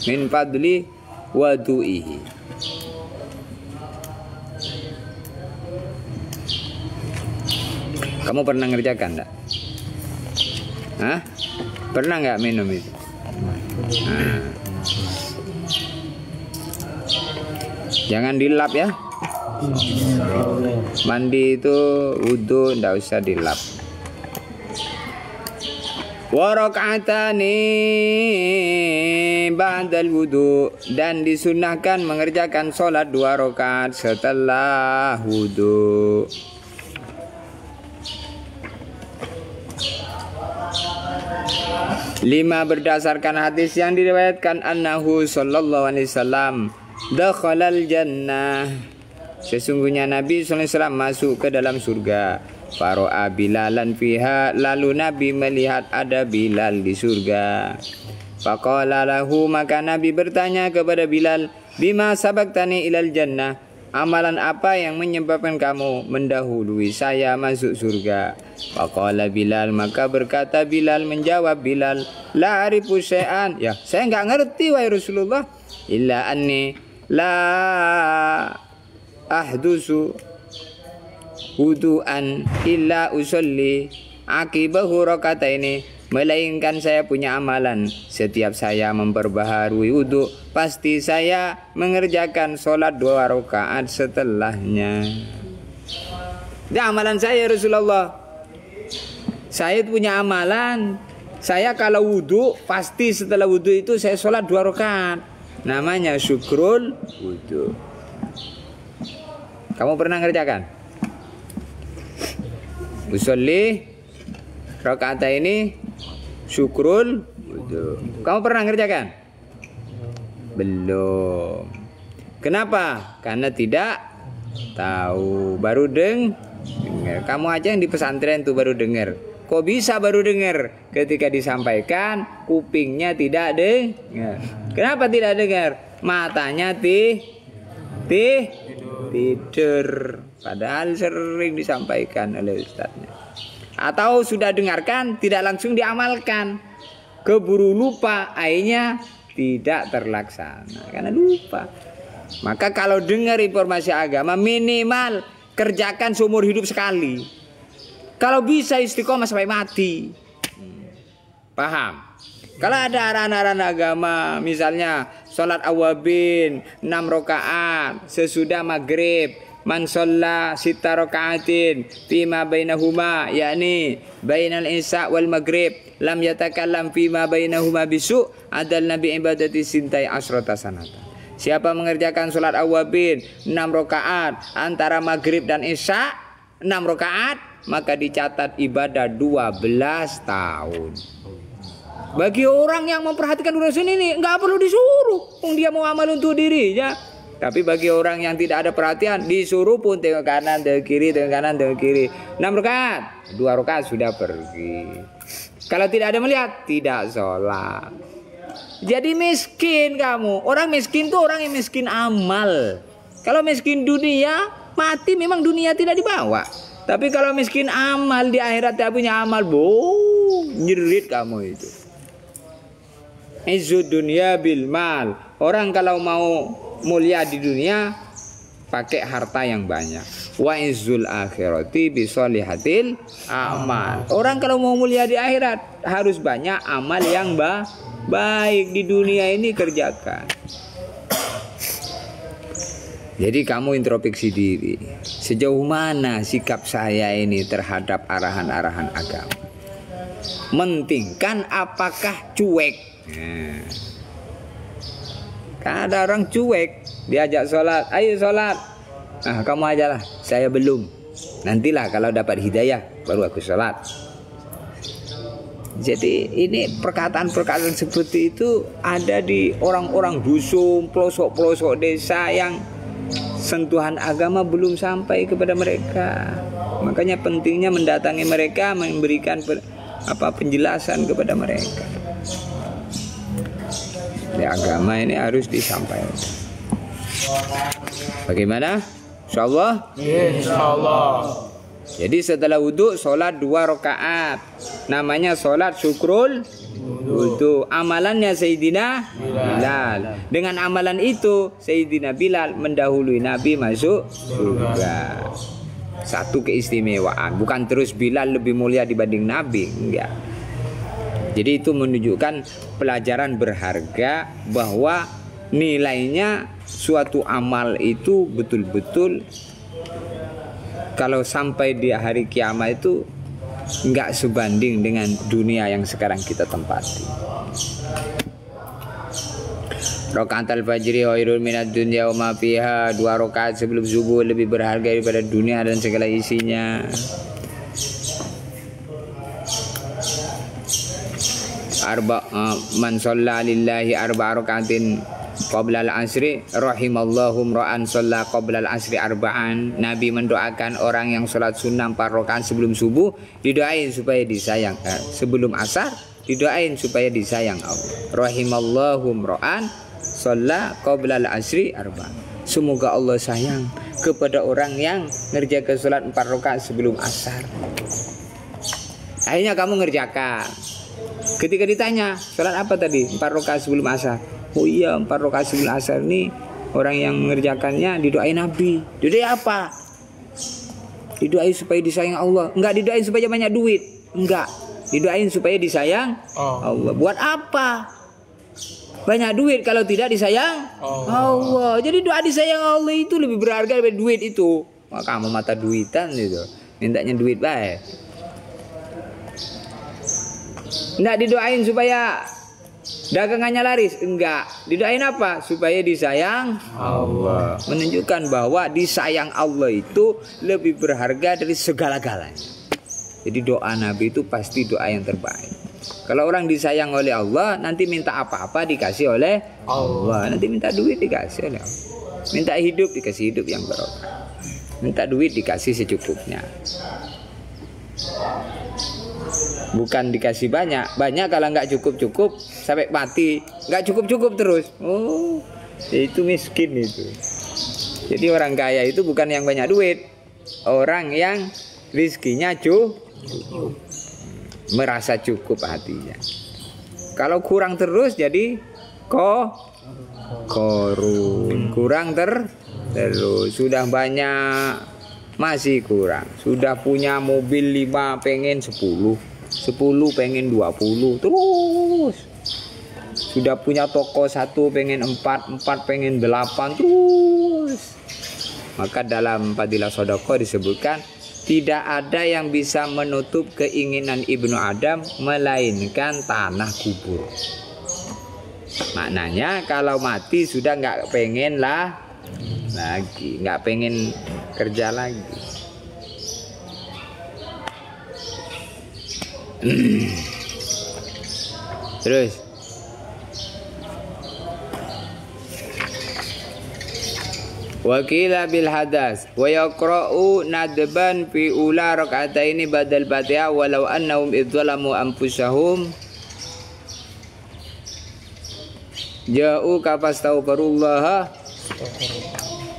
S2: min fadli wadu'ihi. Kamu pernah ngerjakan enggak? Hah? Pernah nggak minum itu? Nah. Jangan dilap ya. Mandi itu wudu ndak usah dilap. Wa raka'atani ba'dal wudu, dan disunnahkan mengerjakan sholat 2 rakaat setelah wudu. Lima, berdasarkan hadis yang diriwayatkan annahu sallallahu alaihi wasallam dakhalal jannah, sesungguhnya Nabi sallallahu alaihi wasallam masuk ke dalam surga. Faro'a Bilalan fiha, lalu Nabi melihat ada Bilal di surga. Faqala lahu, maka Nabi bertanya kepada Bilal, bima sabaktani ilal jannah, amalan apa yang menyebabkan kamu mendahului saya masuk surga? Faqala Bilal, maka berkata Bilal, menjawab Bilal, la arifu syai'an, ya saya enggak ngerti wahai Rasulullah, illa anni la ahdusu wudu'an illa usolli akibahu rakataini, melainkan saya punya amalan, setiap saya memperbaharui wudu pasti saya mengerjakan sholat 2 rakaat setelahnya. Itu amalan saya Rasulullah. Saya punya amalan, saya kalau wudu pasti setelah wudu itu saya sholat 2 rakaat. Namanya syukrul wudu. Kamu pernah ngerjakan? Usolli rakaat ini syukrul wudu. Kamu pernah ngerjakan? Belum. Kenapa? Karena tidak tahu, baru dengar. Kamu aja yang di pesantren tuh baru dengar. Kok bisa baru dengar? Ketika disampaikan kupingnya tidak dengar. Kenapa tidak dengar? Matanya tidur. Padahal sering disampaikan oleh ustadznya. Atau sudah dengarkan tidak langsung diamalkan, keburu lupa, akhirnya tidak terlaksana karena lupa. Maka kalau dengar informasi agama minimal kerjakan seumur hidup sekali. Kalau bisa istiqomah sampai mati. Paham? Kalau ada arahan-arahan agama, misalnya sholat awabin 6 rakaat sesudah maghrib, man sholla sita rakaatin fima bainahuma, yakni bainal isya wal maghrib, lam yatakallam fima bainahuma bisu, adal nabi ibadati sintai asrota sanata. Siapa mengerjakan sholat awabin 6 rakaat antara maghrib dan isya 6 rakaat, maka dicatat ibadah 12 tahun. Bagi orang yang memperhatikan urusan ini nggak perlu disuruh, dia mau amal untuk dirinya. Tapi bagi orang yang tidak ada perhatian, disuruh pun tengok kanan, tengok kiri, tengok kanan, tengok kiri. 6 rakaat, 2 rakaat sudah pergi. Kalau tidak ada melihat, tidak sholat. Jadi miskin kamu. Orang miskin tuh orang yang miskin amal. Kalau miskin dunia, mati memang dunia tidak dibawa. Tapi kalau miskin amal di akhirat tidak punya amal, nyerit kamu itu. Izzud dunia bil mal. Orang kalau mau mulia di dunia pakai harta yang banyak. Wa izzul akhirati bi sholihatil amal. Orang kalau mau mulia di akhirat harus banyak amal yang baik. Di dunia ini kerjakan. Jadi kamu introspeksi diri. Sejauh mana sikap saya ini terhadap arahan-arahan agama? Mentingkan apakah cuek? Ada orang cuek, diajak sholat, ayo sholat. Nah, kamu ajalah, saya belum. Nantilah kalau dapat hidayah baru aku sholat. Jadi ini perkataan-perkataan seperti itu ada di orang-orang dusun, pelosok-pelosok desa yang sentuhan agama belum sampai kepada mereka. Makanya pentingnya mendatangi mereka, memberikan penjelasan kepada mereka. Ya, agama ini harus disampaikan. Bagaimana? Insyaallah?
S4: Insyaallah.
S2: Jadi setelah wudhu sholat 2 rakaat. Namanya sholat syukrul wudhu. Amalannya Sayyidina Bilal. Dengan amalan itu Sayyidina Bilal mendahului Nabi masuk surga. Satu keistimewaan. Bukan terus Bilal lebih mulia dibanding Nabi. Enggak. Jadi itu menunjukkan pelajaran berharga bahwa nilainya suatu amal itu betul-betul kalau sampai di hari kiamat itu nggak sebanding dengan dunia yang sekarang kita tempati. Rakaat al-fajri khairun minad dunya wa ma fiha. 2 rakaat sebelum subuh lebih berharga daripada dunia dan segala isinya. Man shalla lillahi 4 rakaatin qabla al-asri rahimallahu ra'an shalla qabla al-asri 4. Nabi mendoakan orang yang sholat sunnah 4 rakaat sebelum subuh didoain supaya disayang. Sebelum asar didoain supaya disayang Allah. Rahimallahu ra'an shalla qabla al-asri 4. Semoga Allah sayang kepada orang yang ngerjakan sholat 4 rakaat sebelum asar. Akhirnya kamu ngerjakan. Ketika ditanya, sholat apa tadi? 4 rakaat sebelum asar. Oh iya, 4 rakaat sebelum asar ini orang yang mengerjakannya didoain Nabi. Didoain apa? Didoain supaya disayang Allah. Enggak didoain supaya banyak duit. Enggak. Didoain supaya disayang Allah. Buat apa? Banyak duit kalau tidak disayang Allah. Jadi doa disayang Allah itu lebih berharga daripada duit itu. Wah, kamu mata duitan itu. Mintanya duit baik. Enggak didoain supaya dagangannya laris. Enggak. Didoain apa? Supaya disayang Allah. Menunjukkan bahwa disayang Allah itu lebih berharga dari segala-galanya. Jadi doa Nabi itu pasti doa yang terbaik. Kalau orang disayang oleh Allah, nanti minta apa-apa dikasih oleh Allah. Nanti minta duit dikasih oleh Allah. Minta hidup dikasih hidup yang barokah. Minta duit dikasih secukupnya. Bukan dikasih banyak kalau nggak cukup sampai mati, nggak cukup terus. Oh, itu miskin itu. Jadi orang kaya itu bukan yang banyak duit, orang yang rizkinya cukup, merasa cukup hatinya. Kalau kurang terus jadi korun. Kurang terus. Sudah banyak masih kurang. Sudah punya mobil 5 pengen 10 pengen 20 terus. Sudah punya toko 1 pengen 4 pengen 8 terus. Maka dalam Fadilah Shadaqah disebutkan tidak ada yang bisa menutup keinginan Ibnu Adam melainkan tanah kubur. Maknanya kalau mati sudah nggak pengen lagi, nggak pengen kerja lagi. Terus wakila bil hadas wa yaqra'u nadban fi ula rak'ataini badal Fatihah walau annahum idzalamu anfusahum ja'u kafastaghfirullaha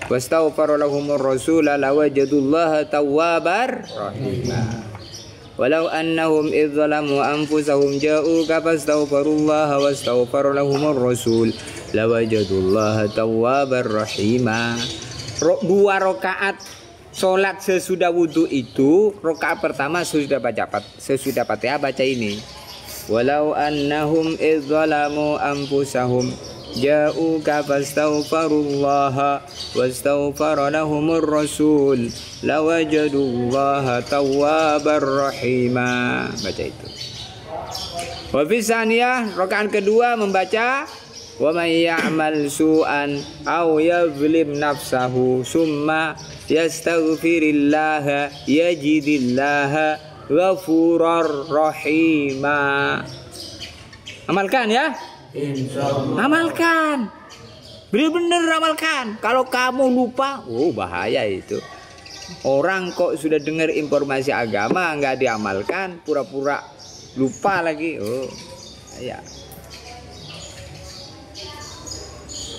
S2: wastaghfara lahumur rasul lawajadullaha tawwabar rahimah walau annahum idzalamu anfusahum ja'u kafastaghfirullaha wastaghfara lahumur rasul lawajadullaha tawwabar rahimah. 2 rakaat salat sesudah wudu itu, rakaat pertama sesudah Fatihah baca ini. Walau annahum idzalamu anfusahum ja'uka fastaghfirullaha wastaghfara lahumur rasul lawajadullaha tawwabar rahimah. Baca itu. Wa fi saniyah, rakaat kedua membaca wa may ya'mal su'an aw yazlim nafsahu summa yastaghfirillaha yajidillaha ghafurar rahima. Amalkan ya. Insyaallah. Amalkan. Benar-benar amalkan. Kalau kamu lupa, bahaya itu. Orang kok sudah dengar informasi agama nggak diamalkan, pura-pura lupa lagi. Ya.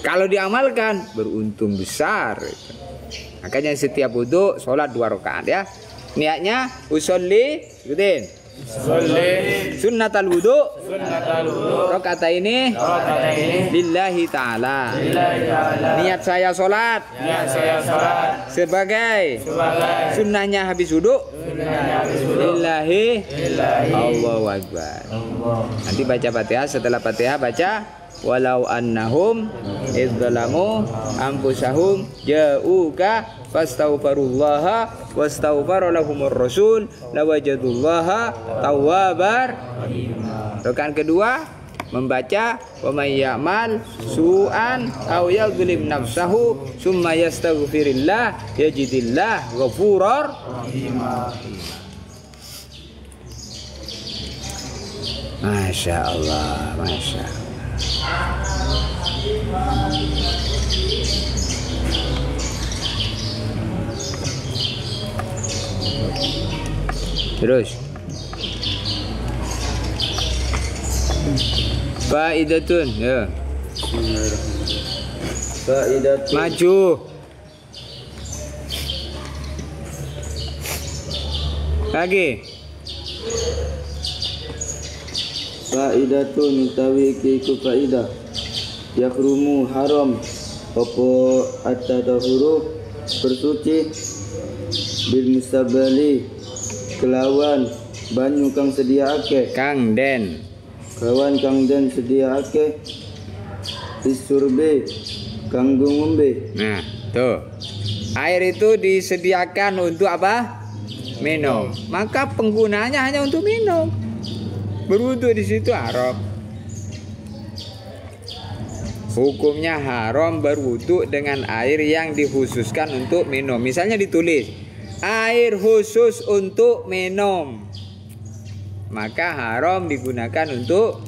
S2: Kalau diamalkan beruntung besar. Makanya setiap wudu sholat 2 rakaat ya. Niatnya usolli, ikutin. Sunnatal wudu. Rakaat ini lillahi ta'ala. Niat saya sholat. Sebagai sunnahnya habis wudu. Lillahi. Allahu Akbar. Nanti baca Fatihah, setelah Fatihah baca walau annahum idzalamu anfusahum ja'uka fastaghfirullaha wastaghfara lahumur rasul lawajadullaha tawwabar. Rakaat kedua membaca wa may ya'mal su'an aw yadhlim nafsahu summa yastaghfirillah yajidillah ghafurar rahimah. Masya Allah, Masya Allah. Terus faidatun ya. Faidatun. Maju. Lagi.
S1: Faidatun utawi iku faidah yakrumu haram apa at-tadahuru bersuci bil mustabali kelawan banyu kang sediaake
S2: Kang Den
S1: sediaake disurbe kanggo ngombe.
S2: Nah tuh, air itu disediakan untuk apa? Minum. Maka penggunaannya hanya untuk minum. Berwudu di situ haram. Hukumnya haram berwudu dengan air yang dikhususkan untuk minum. Misalnya ditulis air khusus untuk minum, maka haram digunakan untuk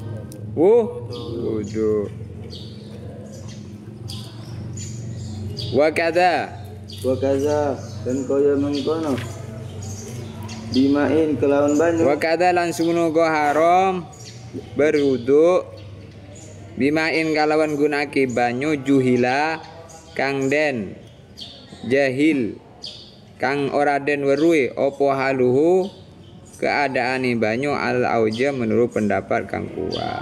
S2: wudu. Wakaza
S1: dan kaya mengkono dimain kelawan banyu.
S2: Wakada langsung nugo haram berwudu bimain kalawan gunaki banyu juhila kang den jahil kang ora den weruhi opo haluhu keadaani banyu al auja menurut pendapat kang kuat.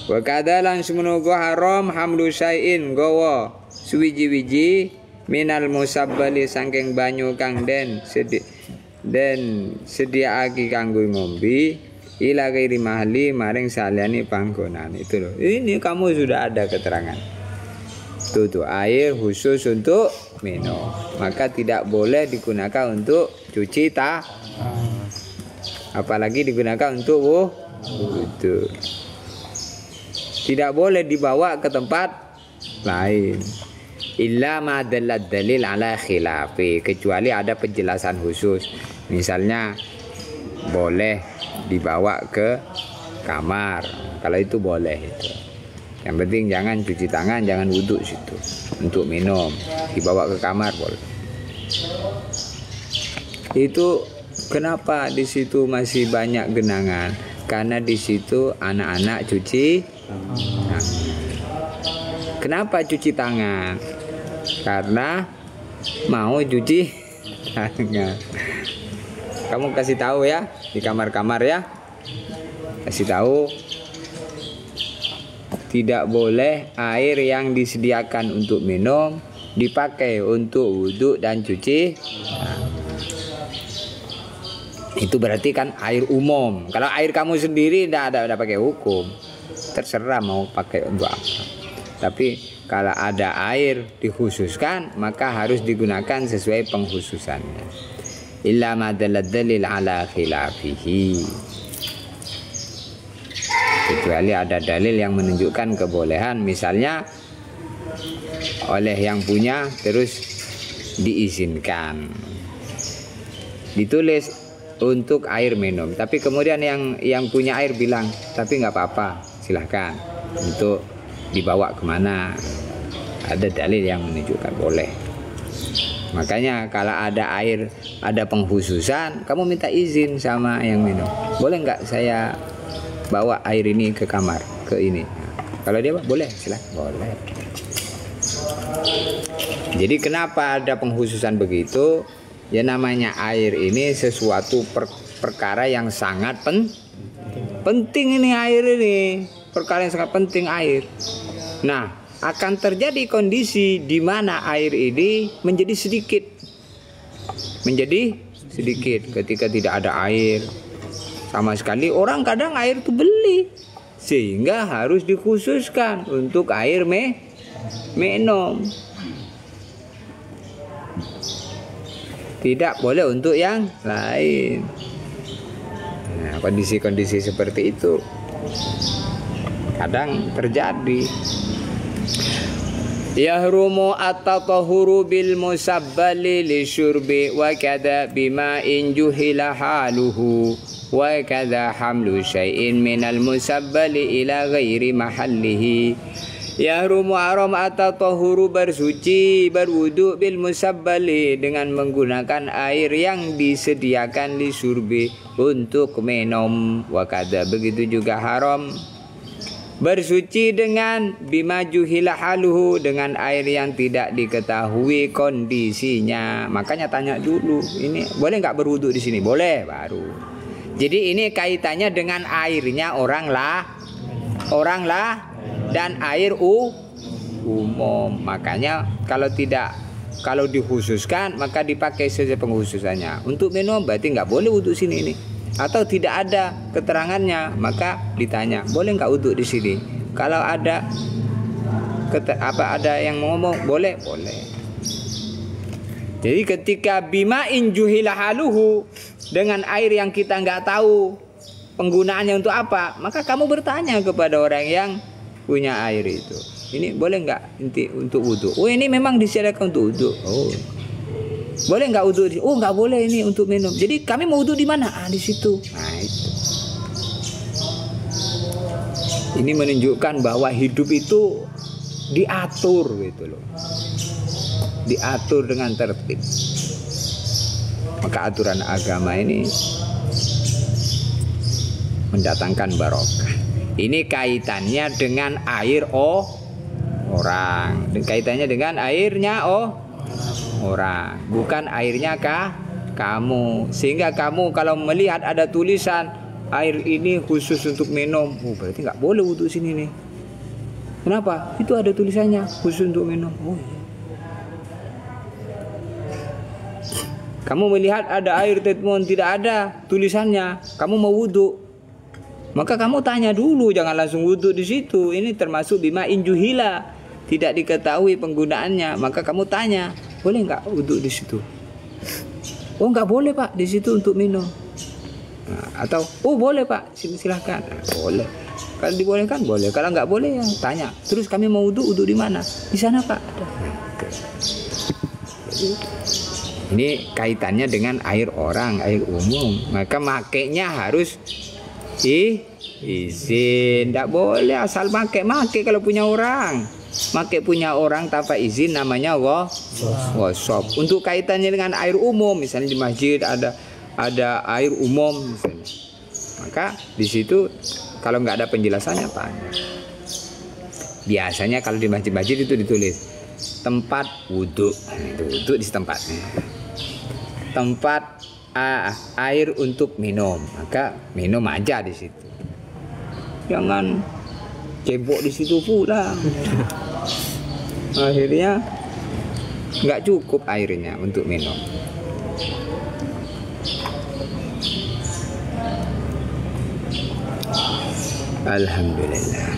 S2: Wa kadalan semenugo haram hamlu syai'in gawa suwiji-wiji minal musabbali saking banyu kang den sediaake kanggo ngombe ila ghairi mahli maring saliyane panggonan. Itu loh. Ini kamu sudah ada keterangan. Tuh air khusus untuk minum. Maka tidak boleh digunakan untuk cuci apalagi digunakan untuk wudu. Tidak boleh dibawa ke tempat lain. Illa ma dallat dalil ala khilafi, kecuali ada penjelasan khusus. Misalnya boleh dibawa ke kamar. Kalau itu boleh itu. Yang penting jangan cuci tangan, jangan wudhu situ. Untuk minum dibawa ke kamar boleh. Itu kenapa di situ masih banyak genangan? Karena di situ anak-anak cuci tangan. Kenapa cuci tangan? Karena mau cuci tangan. Kamu kasih tahu ya di kamar-kamar ya. Kasih tahu tidak boleh air yang disediakan untuk minum dipakai untuk wudhu dan cuci. Itu berarti kan air umum. Kalau air kamu sendiri tidak ada pakai hukum. Terserah mau pakai untuk apa. Tapi kalau ada air dikhususkan maka harus digunakan sesuai pengkhususannya. Illa ma dalil ala khilafihi. Kecuali ada dalil yang menunjukkan kebolehan, misalnya oleh yang punya terus diizinkan. Ditulis untuk air minum, tapi kemudian yang punya air bilang, tapi nggak apa-apa, silahkan untuk dibawa kemana. Ada dalil yang menunjukkan boleh. Makanya kalau ada air, ada pengkhususan, kamu minta izin sama yang minum. Boleh nggak saya bawa air ini ke kamar, ke ini? Kalau dia boleh, silahkan, boleh. Jadi kenapa ada pengkhususan begitu? Ya namanya air ini sesuatu perkara yang sangat penting ini air ini. Perkara yang sangat penting air. Nah, akan terjadi kondisi di mana air ini menjadi sedikit. Menjadi sedikit ketika tidak ada air sama sekali. Orang kadang air itu beli, sehingga harus dikhususkan untuk air minum. Tidak boleh untuk yang lain. Nah, kondisi-kondisi seperti itu kadang terjadi. Yahrumu at-tatahuru bil musabbali li syurbi wa kada bima in juhila haluhu wa kada hamlu syai'in minal musabbali ila ghairi mahallihi. Yahrumu haram at-tatahuru bersuci berwudu bil musabbali dengan menggunakan air yang disediakan li syurbi untuk minum. Wa kada begitu juga haram bersuci dengan bima juhila haluhu dengan air yang tidak diketahui kondisinya. Makanya tanya dulu, ini boleh nggak berwudu di sini? Boleh baru. Jadi ini kaitannya dengan airnya orang lah dan air umum. Makanya kalau dikhususkan maka dipakai sesuai pengkhususannya. Untuk minum berarti nggak boleh wudu sini ini. Atau tidak ada keterangannya maka ditanya boleh nggak wudhu di sini. Kalau ada ada yang ngomong boleh. Jadi ketika bima injuhila haluhu dengan air yang kita nggak tahu penggunaannya untuk apa, maka kamu bertanya kepada orang yang punya air itu, ini boleh nggak inti untuk wudhu? Oh ini memang disediakan untuk wudhu. Oh boleh nggak wudhu? Oh nggak boleh ini untuk minum. Jadi kami mau wudhu di mana? Di situ. Nah itu. Ini menunjukkan bahwa hidup itu diatur gitu loh. Diatur dengan tertib. Maka aturan agama ini mendatangkan barokah. Ini kaitannya dengan air orang. Kaitannya dengan airnya orang, bukan airnya kamu. Sehingga kamu kalau melihat ada tulisan air ini khusus untuk minum. Oh, berarti nggak boleh wudhu sini nih. Kenapa? Itu ada tulisannya khusus untuk minum. Oh, iya. Kamu melihat ada air tetmon, tidak ada tulisannya. Kamu mau wudhu, maka kamu tanya dulu, jangan langsung wudhu di situ. Ini termasuk bima injuhila, tidak diketahui penggunaannya. Maka kamu tanya, boleh nggak wudhu di situ? Oh, nggak boleh pak, di situ untuk minum. Nah, atau oh boleh pak, silahkan. Nah, boleh. Kalau dibolehkan boleh, kalau nggak boleh ya tanya. Terus kami mau wudhu di mana? Di sana pak. Ini kaitannya dengan air orang, air umum. Maka makainya harus izin. Tidak boleh asal make kalau punya orang. Make punya orang tanpa izin namanya wasop. Untuk kaitannya dengan air umum, misalnya di masjid ada air umum misalnya. Maka di situ kalau nggak ada penjelasannya tanya. Biasanya kalau di masjid-masjid itu ditulis tempat wudhu. Itu wudhu di tempatnya. Tempat air untuk minum, maka minum aja di situ. Jangan cebok di situ pula. Akhirnya nggak cukup airnya untuk minum. Alhamdulillah.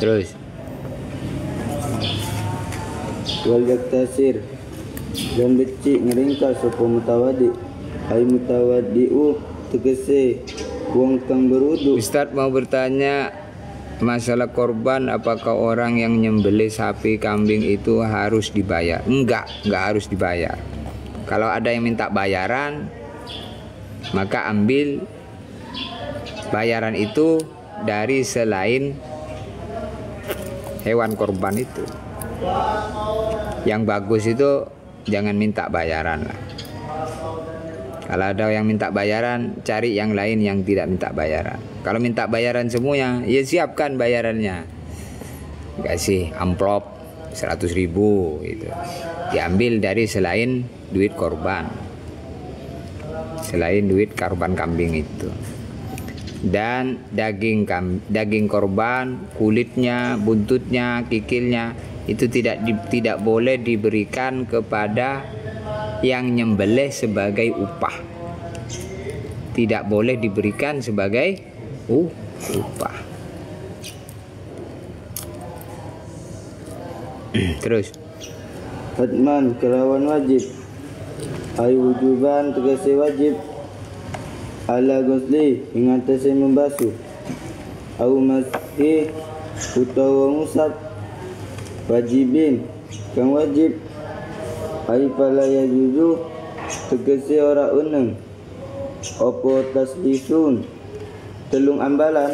S2: Terus
S3: wal yaktasir dan becik ngeringkas sapa mutawadi ai mutawadiu tegese wong kang berwudu.
S2: Ustaz mau bertanya masalah korban, apakah orang yang nyembelih sapi kambing itu harus dibayar? Enggak harus dibayar. Kalau ada yang minta bayaran, maka ambil bayaran itu dari selain hewan korban itu. Yang bagus itu jangan minta bayaran lah. Kalau ada yang minta bayaran, cari yang lain yang tidak minta bayaran. Kalau minta bayaran semuanya, ya siapkan bayarannya. Kasih amplop 100.000 gitu. Diambil dari selain duit korban. Selain duit korban kambing itu. Dan daging korban, kulitnya, buntutnya, kikilnya itu tidak boleh diberikan kepada yang nyembelih sebagai upah. Tidak boleh diberikan sebagai upah. Terus
S3: Hatman kelawan wajib ai wujuban tegese wajib ala ghusli ing atase membasuh au masih utawa ngusap wajibin kang wajib ai pala yajuzu tegese ora uneng apa taslisun telung ambalan.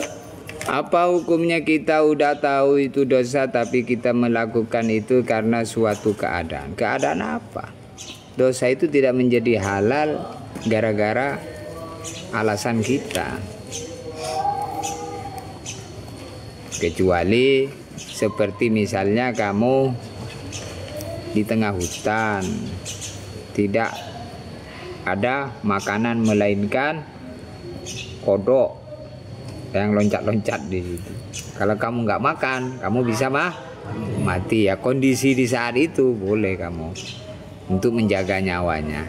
S2: apa hukumnya kita udah tahu itu dosa tapi kita melakukan itu karena suatu keadaan? Keadaan apa? Dosa itu tidak menjadi halal gara-gara alasan kita. Kecuali seperti misalnya kamu di tengah hutan, tidak ada makanan melainkan kodok yang loncat-loncat di situ. Kalau kamu nggak makan, kamu bisa mati ya. Kondisi di saat itu boleh kamu untuk menjaga nyawanya.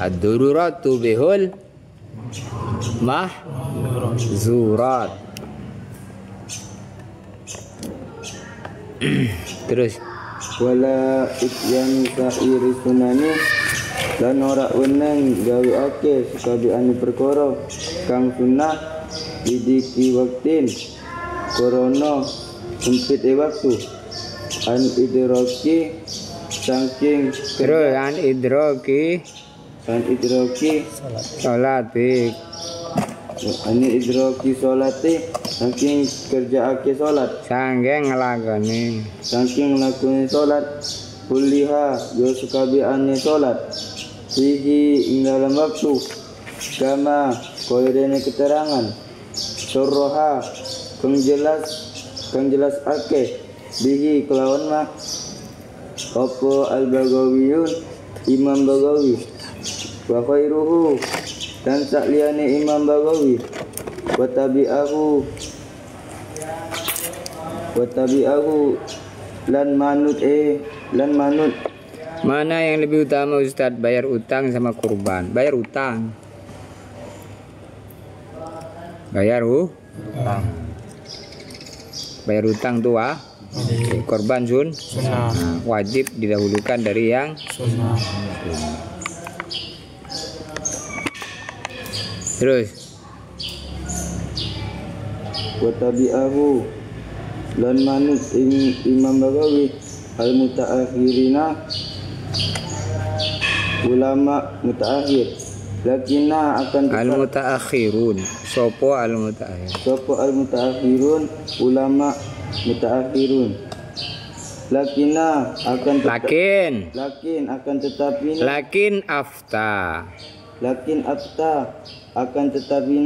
S2: Ad-dururatu bihul mahzurat. Terus
S3: Wala ityan sa'iri sunani lan ora weneng gawe ake sekabiane perkara kang sunnah bidiki waktin korono sempit waktu an idroki saking
S2: terus an idroki salati
S3: an idroki salati saking kerjaake salat
S2: saking nglakoni
S3: salat kuliha yo sekabiane salat fihi ing dalam waktu kama koirene keterangan surroha kang jelas ake bihi kelawan opo al-Bagawiyun Imam Bagawi
S1: wa khairuhu dan sakliyane Imam Bagawi wa tabi'ahu lan manut
S2: Mana yang lebih utama Ustadz, bayar utang sama kurban? Bayar utang. Bayar utang tuh korban sunnah. Wajib didahulukan dari yang sunnah. Terus
S1: wa tabi'ahu lan manut Imam Bagawi al-mutaakhirina ulama mutaakhir lakina akan
S2: al-mutaakhirun sopo
S1: al-mutaakhirun ulama mutaakhirun lakina akan tetapi afta akan tetapi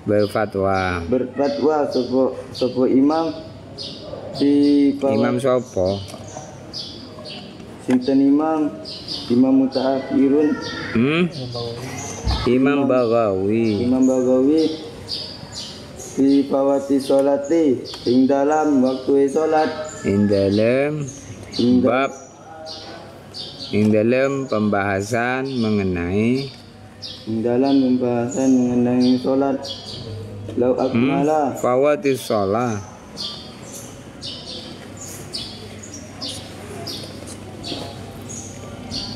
S1: berfatwa sopo imam
S2: imam sopo
S1: sinten imam mutaakhirun
S2: Imam Bagawi
S1: fi fawati sholati ing dalam waktu salat
S2: ing dalam pembahasan mengenai
S1: salat lau akmala
S2: fawati sholat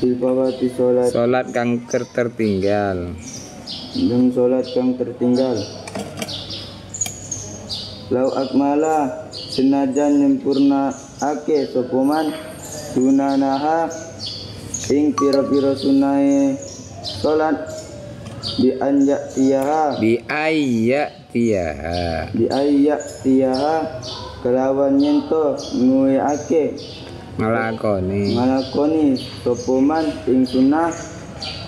S1: fawati sholat
S2: kang tertinggal
S1: lau akmala senajan nyempurna ake sopoman sunanaha ing pira-pira sunahe salat bi ayyatiha kelawan nyento nguwe ake malakoni sopoman ing sunah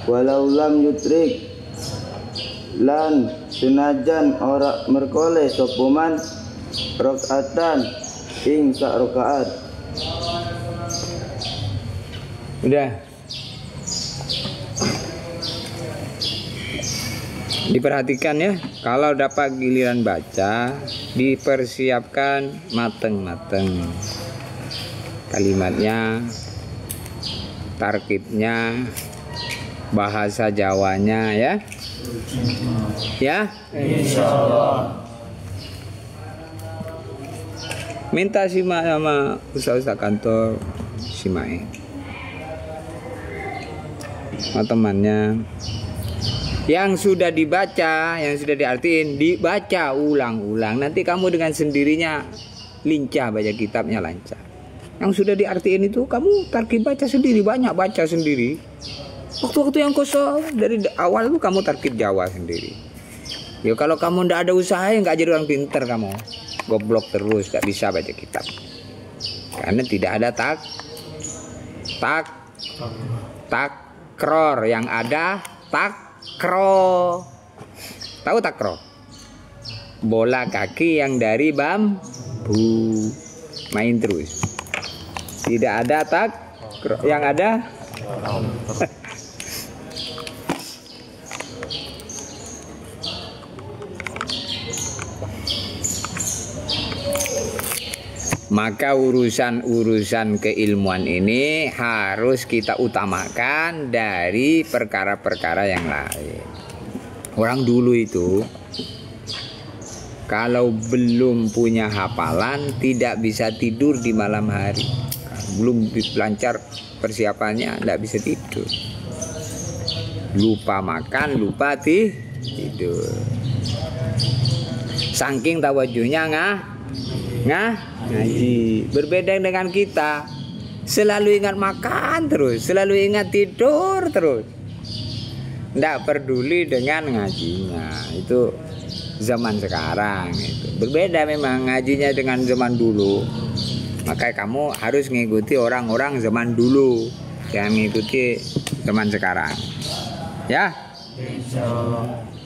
S1: walau lam yutrik lan senajan ora merkole sopoman rakaatan ing sak rakaat.
S2: Udah diperhatikan ya, kalau dapat giliran baca dipersiapkan mateng-mateng kalimatnya, tarkibnya, bahasa Jawanya ya. Insyaallah. Minta simak sama ustaz kantor simak sama temannya. Yang sudah dibaca, yang sudah diartiin, dibaca ulang-ulang. Nanti kamu dengan sendirinya lincah baca kitabnya, lancar. Yang sudah diartiin itu kamu tarkib baca sendiri, banyak baca sendiri. Waktu-waktu yang kosong dari awal itu kamu tarkib Jawa sendiri. Ya kalau kamu ndak ada usaha, nggak jadi orang pinter kamu. Goblok terus, nggak bisa baca kitab. Karena tidak ada takror, yang ada takro. Tahu takro? Bola kaki yang dari bambu. Main terus. Tidak ada takro, yang ada maka urusan keilmuan ini harus kita utamakan dari perkara-perkara yang lain. Orang dulu itu kalau belum punya hafalan tidak bisa tidur di malam hari. Belum lancar persiapannya tidak bisa tidur. Lupa makan, lupa tidur. Saking tawajuhnya ngaji. Berbeda dengan kita, selalu ingat makan terus, selalu ingat tidur terus, tidak peduli dengan ngajinya. Itu zaman sekarang itu berbeda memang ngajinya dengan zaman dulu. Maka kamu harus mengikuti orang-orang zaman dulu, jangan mengikuti zaman sekarang ya. Insyaallah.